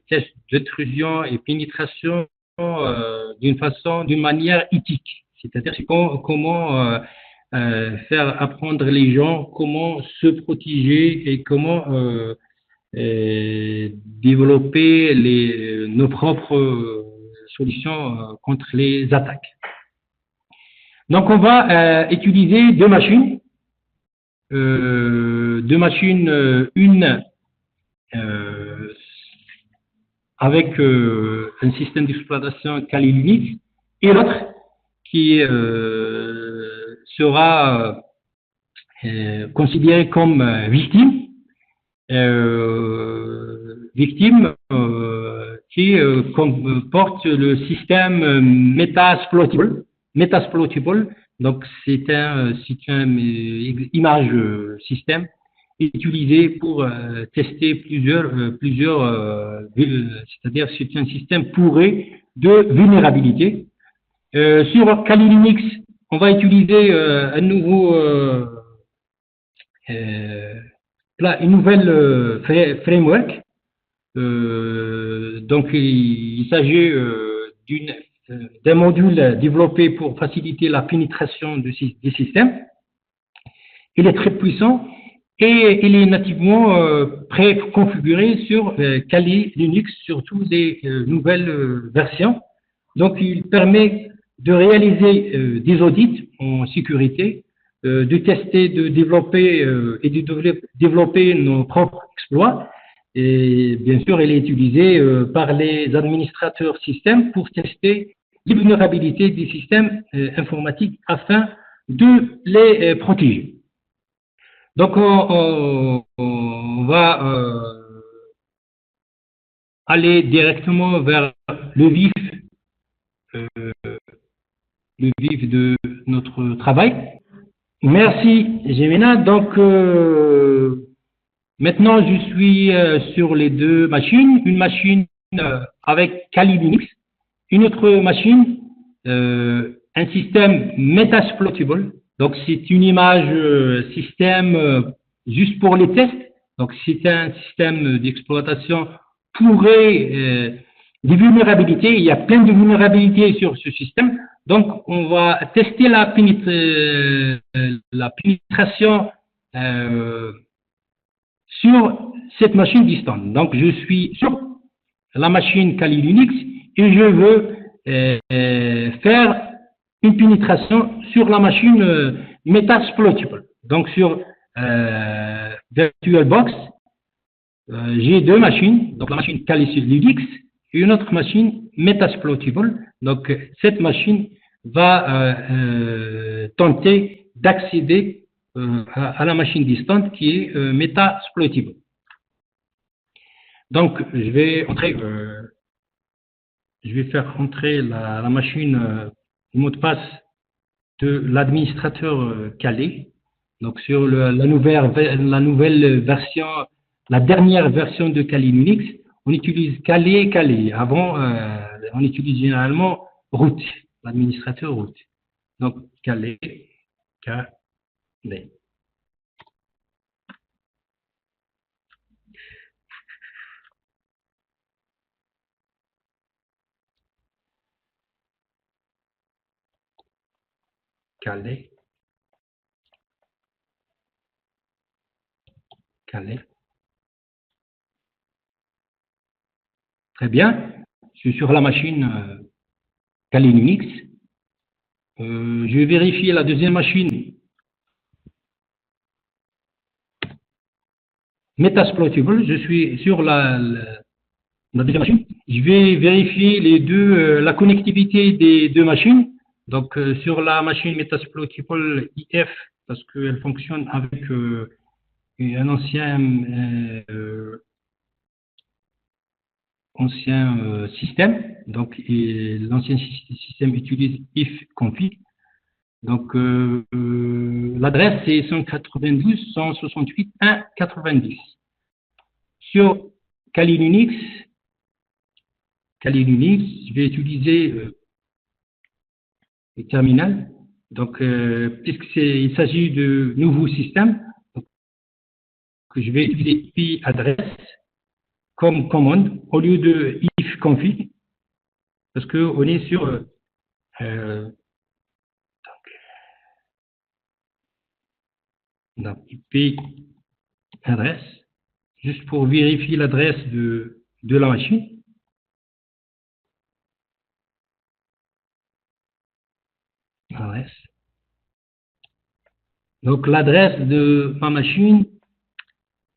tests d'intrusion et pénétration d'une manière éthique. C'est-à-dire comment faire apprendre les gens comment se protéger et comment développer nos propres solutions contre les attaques. Donc, on va utiliser deux machines, une avec un système d'exploitation Kali Linux et l'autre qui sera considéré comme victime qui comporte le système Metasploitable. Donc c'est un image système utilisé pour tester plusieurs c'est-à-dire c'est un système pourri de vulnérabilité. Sur Kali Linux, on va utiliser un nouveau une nouvelle framework donc, il s'agit d'un module développé pour faciliter la pénétration des systèmes. Il est très puissant et il est nativement préconfiguré sur Kali Linux, sur toutes les nouvelles versions. Donc, il permet de réaliser des audits en sécurité, de tester, de développer et de développer nos propres exploits. Et bien sûr, il est utilisé par les administrateurs système pour tester les vulnérabilités des systèmes informatiques afin de les protéger. Donc, on va aller directement vers le vif de notre travail. Merci, Jemina. Donc, maintenant, je suis sur les deux machines. Une machine avec Kali Linux, une autre machine, un système Metasploitable. Donc, c'est une image système juste pour les tests. Donc, c'est un système d'exploitation pourrait des vulnérabilités. Il y a plein de vulnérabilités sur ce système. Donc, on va tester la pénétration sur cette machine distante. Donc, je suis sur la machine Kali Linux et je veux faire une pénétration sur la machine Metasploitable. Donc, sur VirtualBox, j'ai deux machines, donc la machine Kali Linux et une autre machine Metasploitable. Donc, cette machine va tenter d'accéder à la machine distante qui est Metasploitable. Donc, je vais faire entrer la machine, le mot de passe de l'administrateur Kali. Donc, sur la nouvelle version, la dernière version de Kali Linux, on utilise Kali. Avant, on utilise généralement root, l'administrateur root. Donc, Kali. Kali. Très bien. Je suis sur la machine Kali Linux. Je vais vérifier la deuxième machine Metasploitable. Je suis sur la deuxième machine. Je vais vérifier la connectivité des deux machines. Donc, sur la machine Metasploitable IF, parce qu'elle fonctionne avec un ancien système. Donc, l'ancien système utilise ifconfig. Donc, l'adresse c'est 192.168.1.90. Sur Kali Linux, je vais utiliser le terminal. Donc, puisqu'il s'agit de nouveaux systèmes, que je vais utiliser IP adresse comme commande au lieu de ifconfig, parce qu'on est sur donc, IP adresse, juste pour vérifier l'adresse de la machine. Adresse. Donc, l'adresse de ma machine,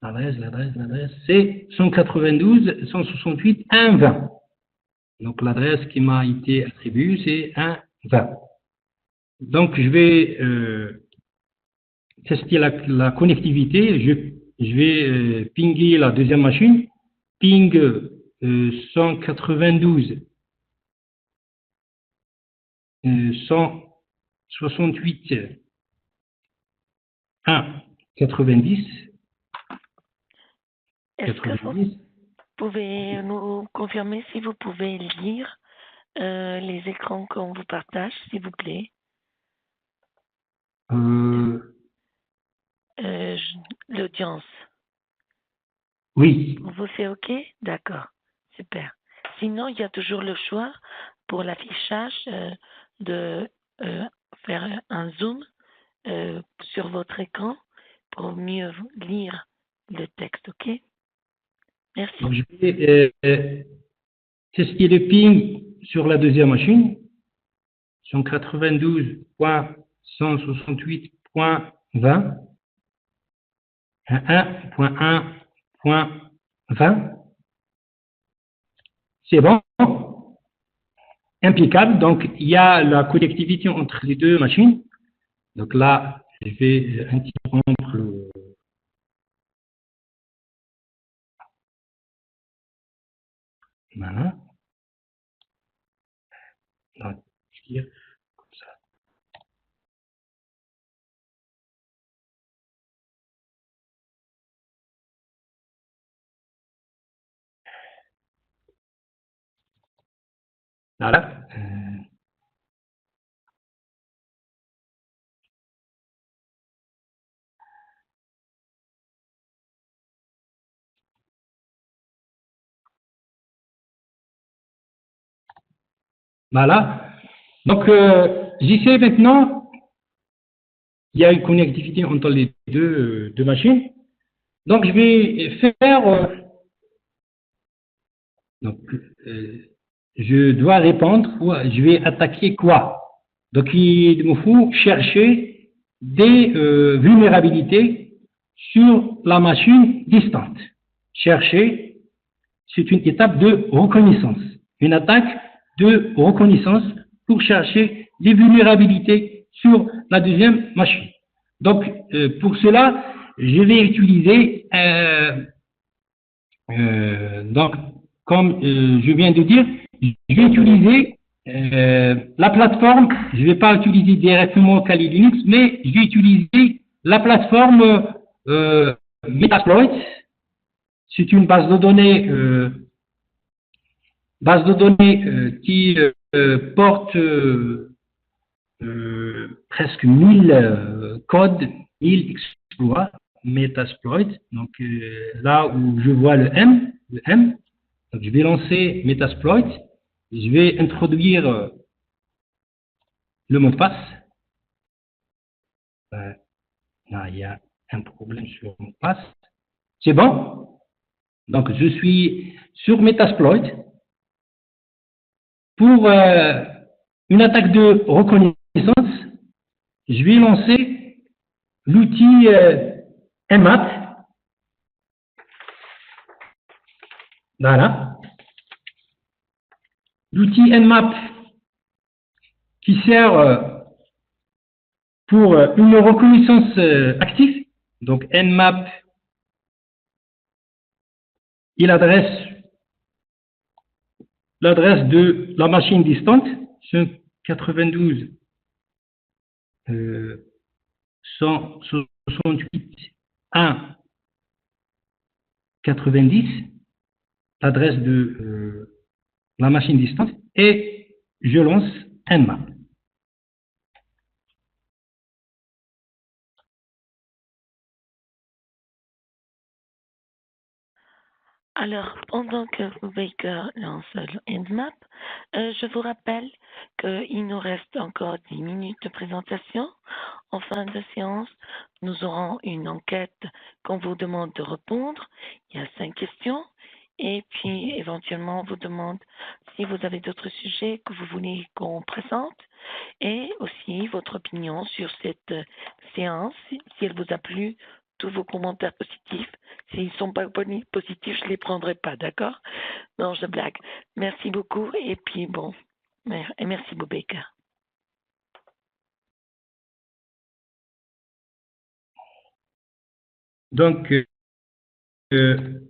l'adresse, c'est 192.168.1.20. Donc, l'adresse qui m'a été attribuée, c'est 1.20. Donc, je vais tester la connectivité. Je vais pinguer la deuxième machine. Ping 168.1.90. Est-ce que vous pouvez nous confirmer si vous pouvez lire les écrans qu'on vous partage, s'il vous plaît? L'audience. Oui. On vous fait OK? D'accord. Super. Sinon, il y a toujours le choix pour l'affichage de faire un zoom sur votre écran pour mieux lire le texte, ok? Merci. Donc, je vais tester le ping sur la deuxième machine. 192.168.20. 1.1.20. C'est bon. Impeccable. Donc, il y a la connectivité entre les deux machines. Donc là, je vais interrompre le... Voilà. Donc, comme ça. Voilà. Voilà. Donc, j'essaie maintenant, il y a une connectivité entre les deux machines. Donc, je vais faire, donc, je dois répondre, ou je vais attaquer quoi? Donc, il me faut chercher des vulnérabilités sur la machine distante. Chercher, c'est une étape de reconnaissance, une attaque de reconnaissance pour chercher des vulnérabilités sur la deuxième machine. Donc, pour cela, je vais utiliser, donc, comme je viens de dire, je vais utiliser la plateforme, je ne vais pas utiliser directement Kali Linux, mais je vais utiliser la plateforme Metasploit. C'est une base de données qui porte presque 1000 codes, 1000 exploits, Metasploit. Donc là où je vois le M, donc je vais lancer Metasploit, je vais introduire le mot de passe. Là, il y a un problème sur le mot de passe. C'est bon? Donc je suis sur Metasploit. Pour une attaque de reconnaissance, je vais lancer l'outil Nmap. Voilà. L'outil Nmap qui sert pour une reconnaissance active. Donc Nmap, il adresse l'adresse de la machine distante, 192 168 1 90, l'adresse de la machine distante, et je lance Nmap. Alors, pendant que Baker lance le Nmap, je vous rappelle qu'il nous reste encore 10 minutes de présentation. En fin de séance, nous aurons une enquête qu'on vous demande de répondre. Il y a 5 questions. Et puis, éventuellement, on vous demande si vous avez d'autres sujets que vous voulez qu'on présente et aussi votre opinion sur cette séance, si elle vous a plu, tous vos commentaires positifs. S'ils ne sont pas positifs, je ne les prendrai pas, d'accord? Non, je blague. Merci beaucoup et puis bon, et merci Baker. Donc, je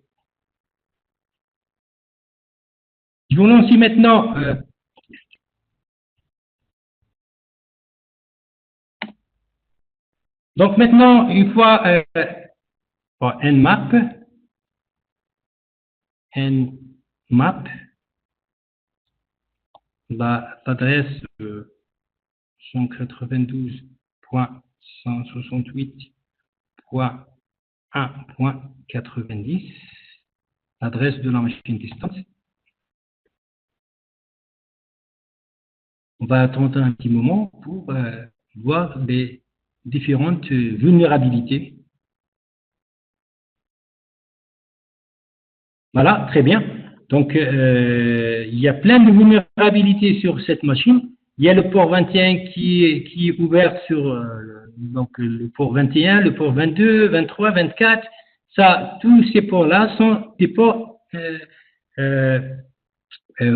vous lance maintenant donc maintenant, une fois Nmap, l'adresse 192.168.1.90, l'adresse de la machine distante. on va attendre un petit moment pour voir les différentes vulnérabilités. Voilà, très bien. Donc, il y a plein de vulnérabilités sur cette machine. Il y a le port 21 qui est ouvert sur donc le port 21, le port 22, 23, 24. Ça, tous ces ports-là sont des ports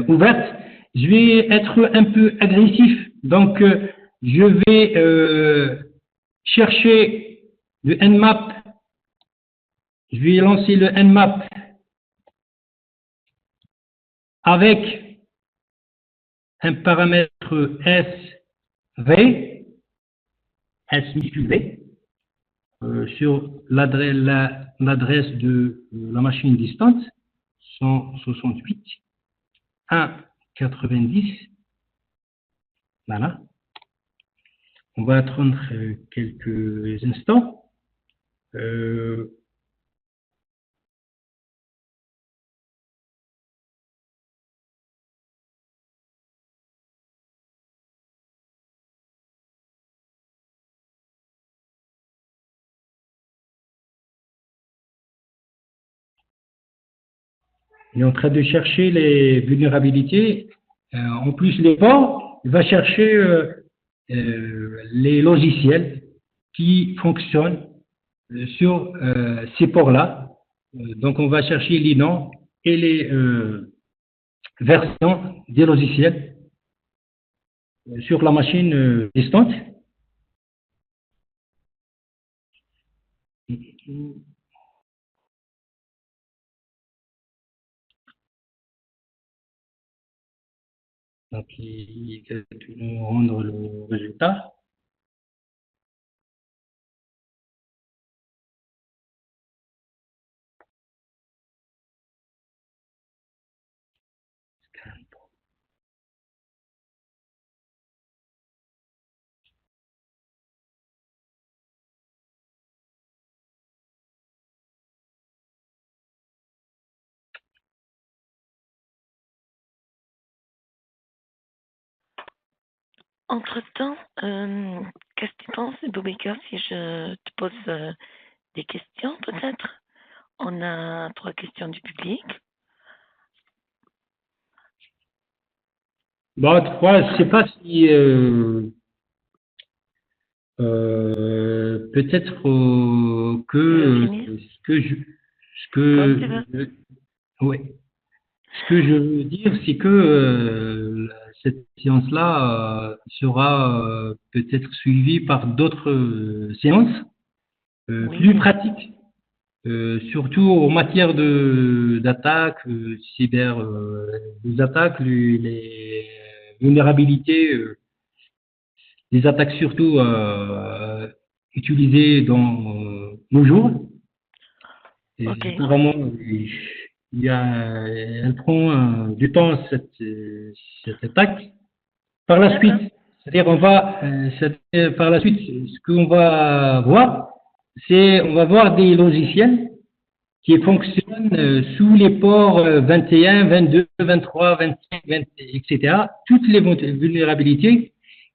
ouverts. Je vais être un peu agressif. Donc, je vais chercher le Nmap. Je vais lancer le Nmap avec un paramètre SV, S minuscule V, sur l'adresse de la machine distante, 168.1.90. Voilà. On va attendre quelques instants. Il est en train de chercher les vulnérabilités. En plus, les ports, il va chercher les logiciels qui fonctionnent sur ces ports-là. Donc, on va chercher les noms et les versions des logiciels sur la machine distante. Donc, il va nous rendre le résultat. Entre-temps, qu'est-ce que tu penses, Boubacar, si je te pose des questions, peut-être? On a 3 questions du public. Bon, je ne sais pas si peut-être oui. Ce que je veux dire, c'est que cette séance-là sera peut-être suivie par d'autres séances plus pratiques, surtout en matière d'attaque, cyber, des attaques, les vulnérabilités, des attaques surtout utilisées dans nos jours. Et apparemment, elle prend du temps cette attaque. Par la suite, c'est-à-dire par la suite, ce qu'on va voir, c'est on va voir des logiciels qui fonctionnent sous les ports 21, 22, 23, 25, 20, etc. Toutes les vulnérabilités.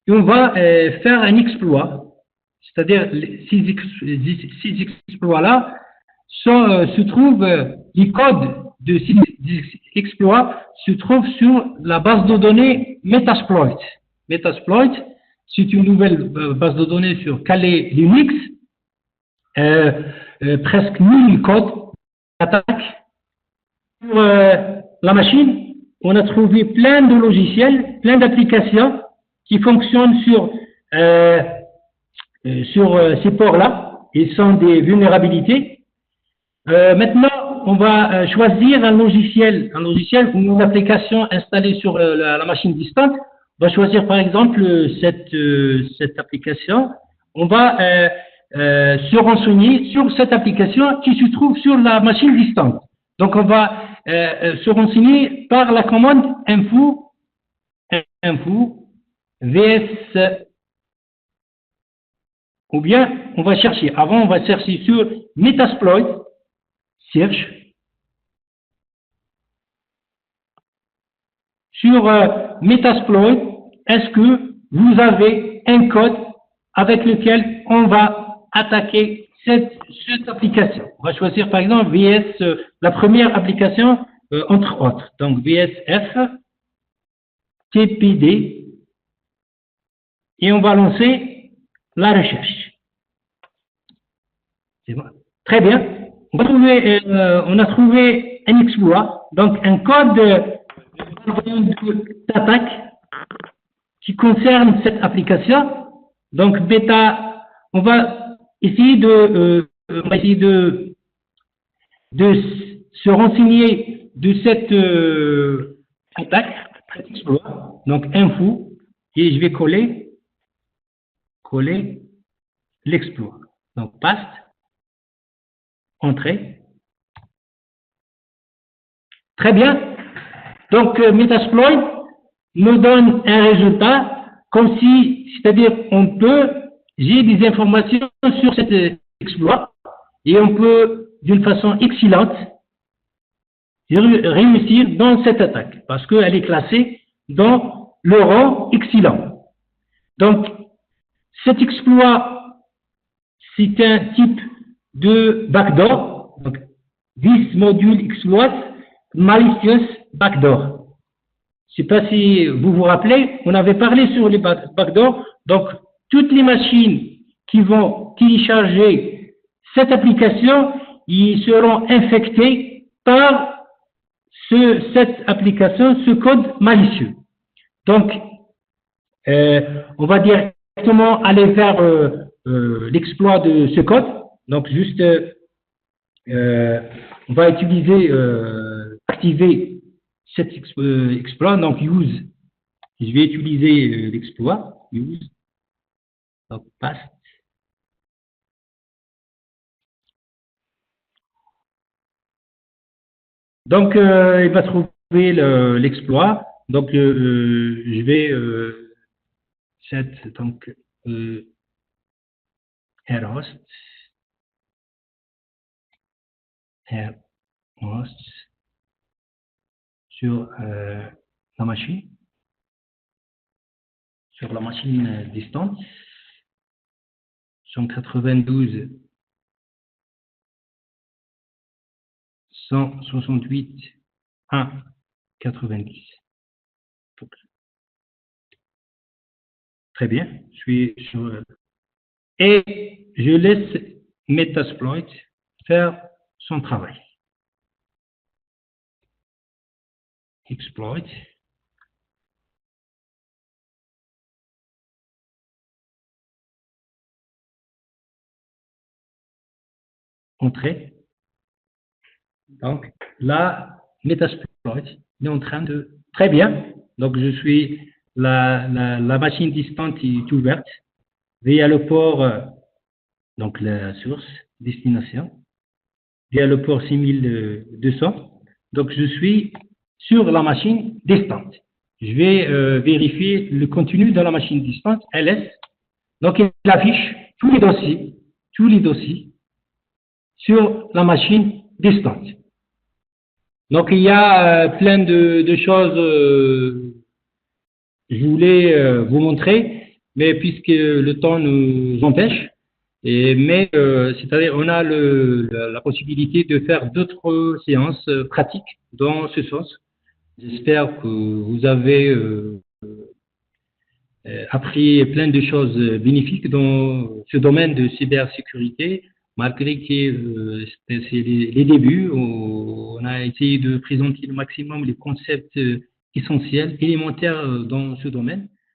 Et on va faire un exploit. C'est-à-dire, ces exploits-là se trouvent, les codes de ces exploits se trouvent sur la base de données Metasploit. Metasploit, c'est une nouvelle base de données sur Kali Linux, presque 1000 codes d'attaque. Pour la machine, on a trouvé plein de logiciels, plein d'applications qui fonctionnent sur ces ports-là. Ils sont des vulnérabilités. Maintenant, on va choisir un logiciel ou une application installée sur la machine distante. On va choisir par exemple cette application. On va se renseigner sur cette application qui se trouve sur la machine distante. Donc, on va se renseigner par la commande info vs ou bien on va chercher. Avant, on va chercher sur Metasploit. Search sur Metasploit est-ce que vous avez un code avec lequel on va attaquer cette application? On va choisir par exemple VS, la première application entre autres. Donc VSF, TPD, et on va lancer la recherche. C'est bon. Très bien. On a trouvé un exploit, donc un code d'attaque qui concerne cette application. Donc bêta, on va essayer de se renseigner de cette attaque, cet exploit. Donc info, et je vais coller l'exploit. Donc paste, entrée. Très bien. Donc Metasploit nous donne un résultat comme si, c'est-à-dire j'ai des informations sur cet exploit et on peut d'une façon excellente réussir dans cette attaque parce qu'elle est classée dans le rang excellent. Donc cet exploit, c'est un type de backdoor, donc this module exploit malicious backdoor. Je ne sais pas si vous vous rappelez, on avait parlé sur les backdoors. Donc, toutes les machines qui vont télécharger cette application, ils seront infectés par cette application, ce code malicieux. Donc, on va directement aller vers l'exploit de ce code. Donc, juste, on va activer cet exploit, donc use, je vais utiliser l'exploit, use, donc paste. Donc, il va trouver l'exploit, donc je vais set, donc, rhost, sur la machine distante, 192 168 1 90. Très bien, je suis sur et je laisse Metasploit faire son travail. Exploit. Entrée. Donc là, Metasploit est en train de... Très bien. Donc je suis... La machine distante est ouverte via le port, donc la source, destination, via le port 6200. Donc je suis sur la machine distante. Je vais vérifier le contenu de la machine distante, ls. Donc il affiche tous les dossiers sur la machine distante. Donc il y a plein de choses je voulais vous montrer, mais puisque le temps nous empêche, c'est-à-dire on a la possibilité de faire d'autres séances pratiques dans ce sens. J'espère que vous avez appris plein de choses bénéfiques dans ce domaine de cybersécurité, malgré que c'est les débuts. On a essayé de présenter le maximum les concepts essentiels, élémentaires dans ce domaine.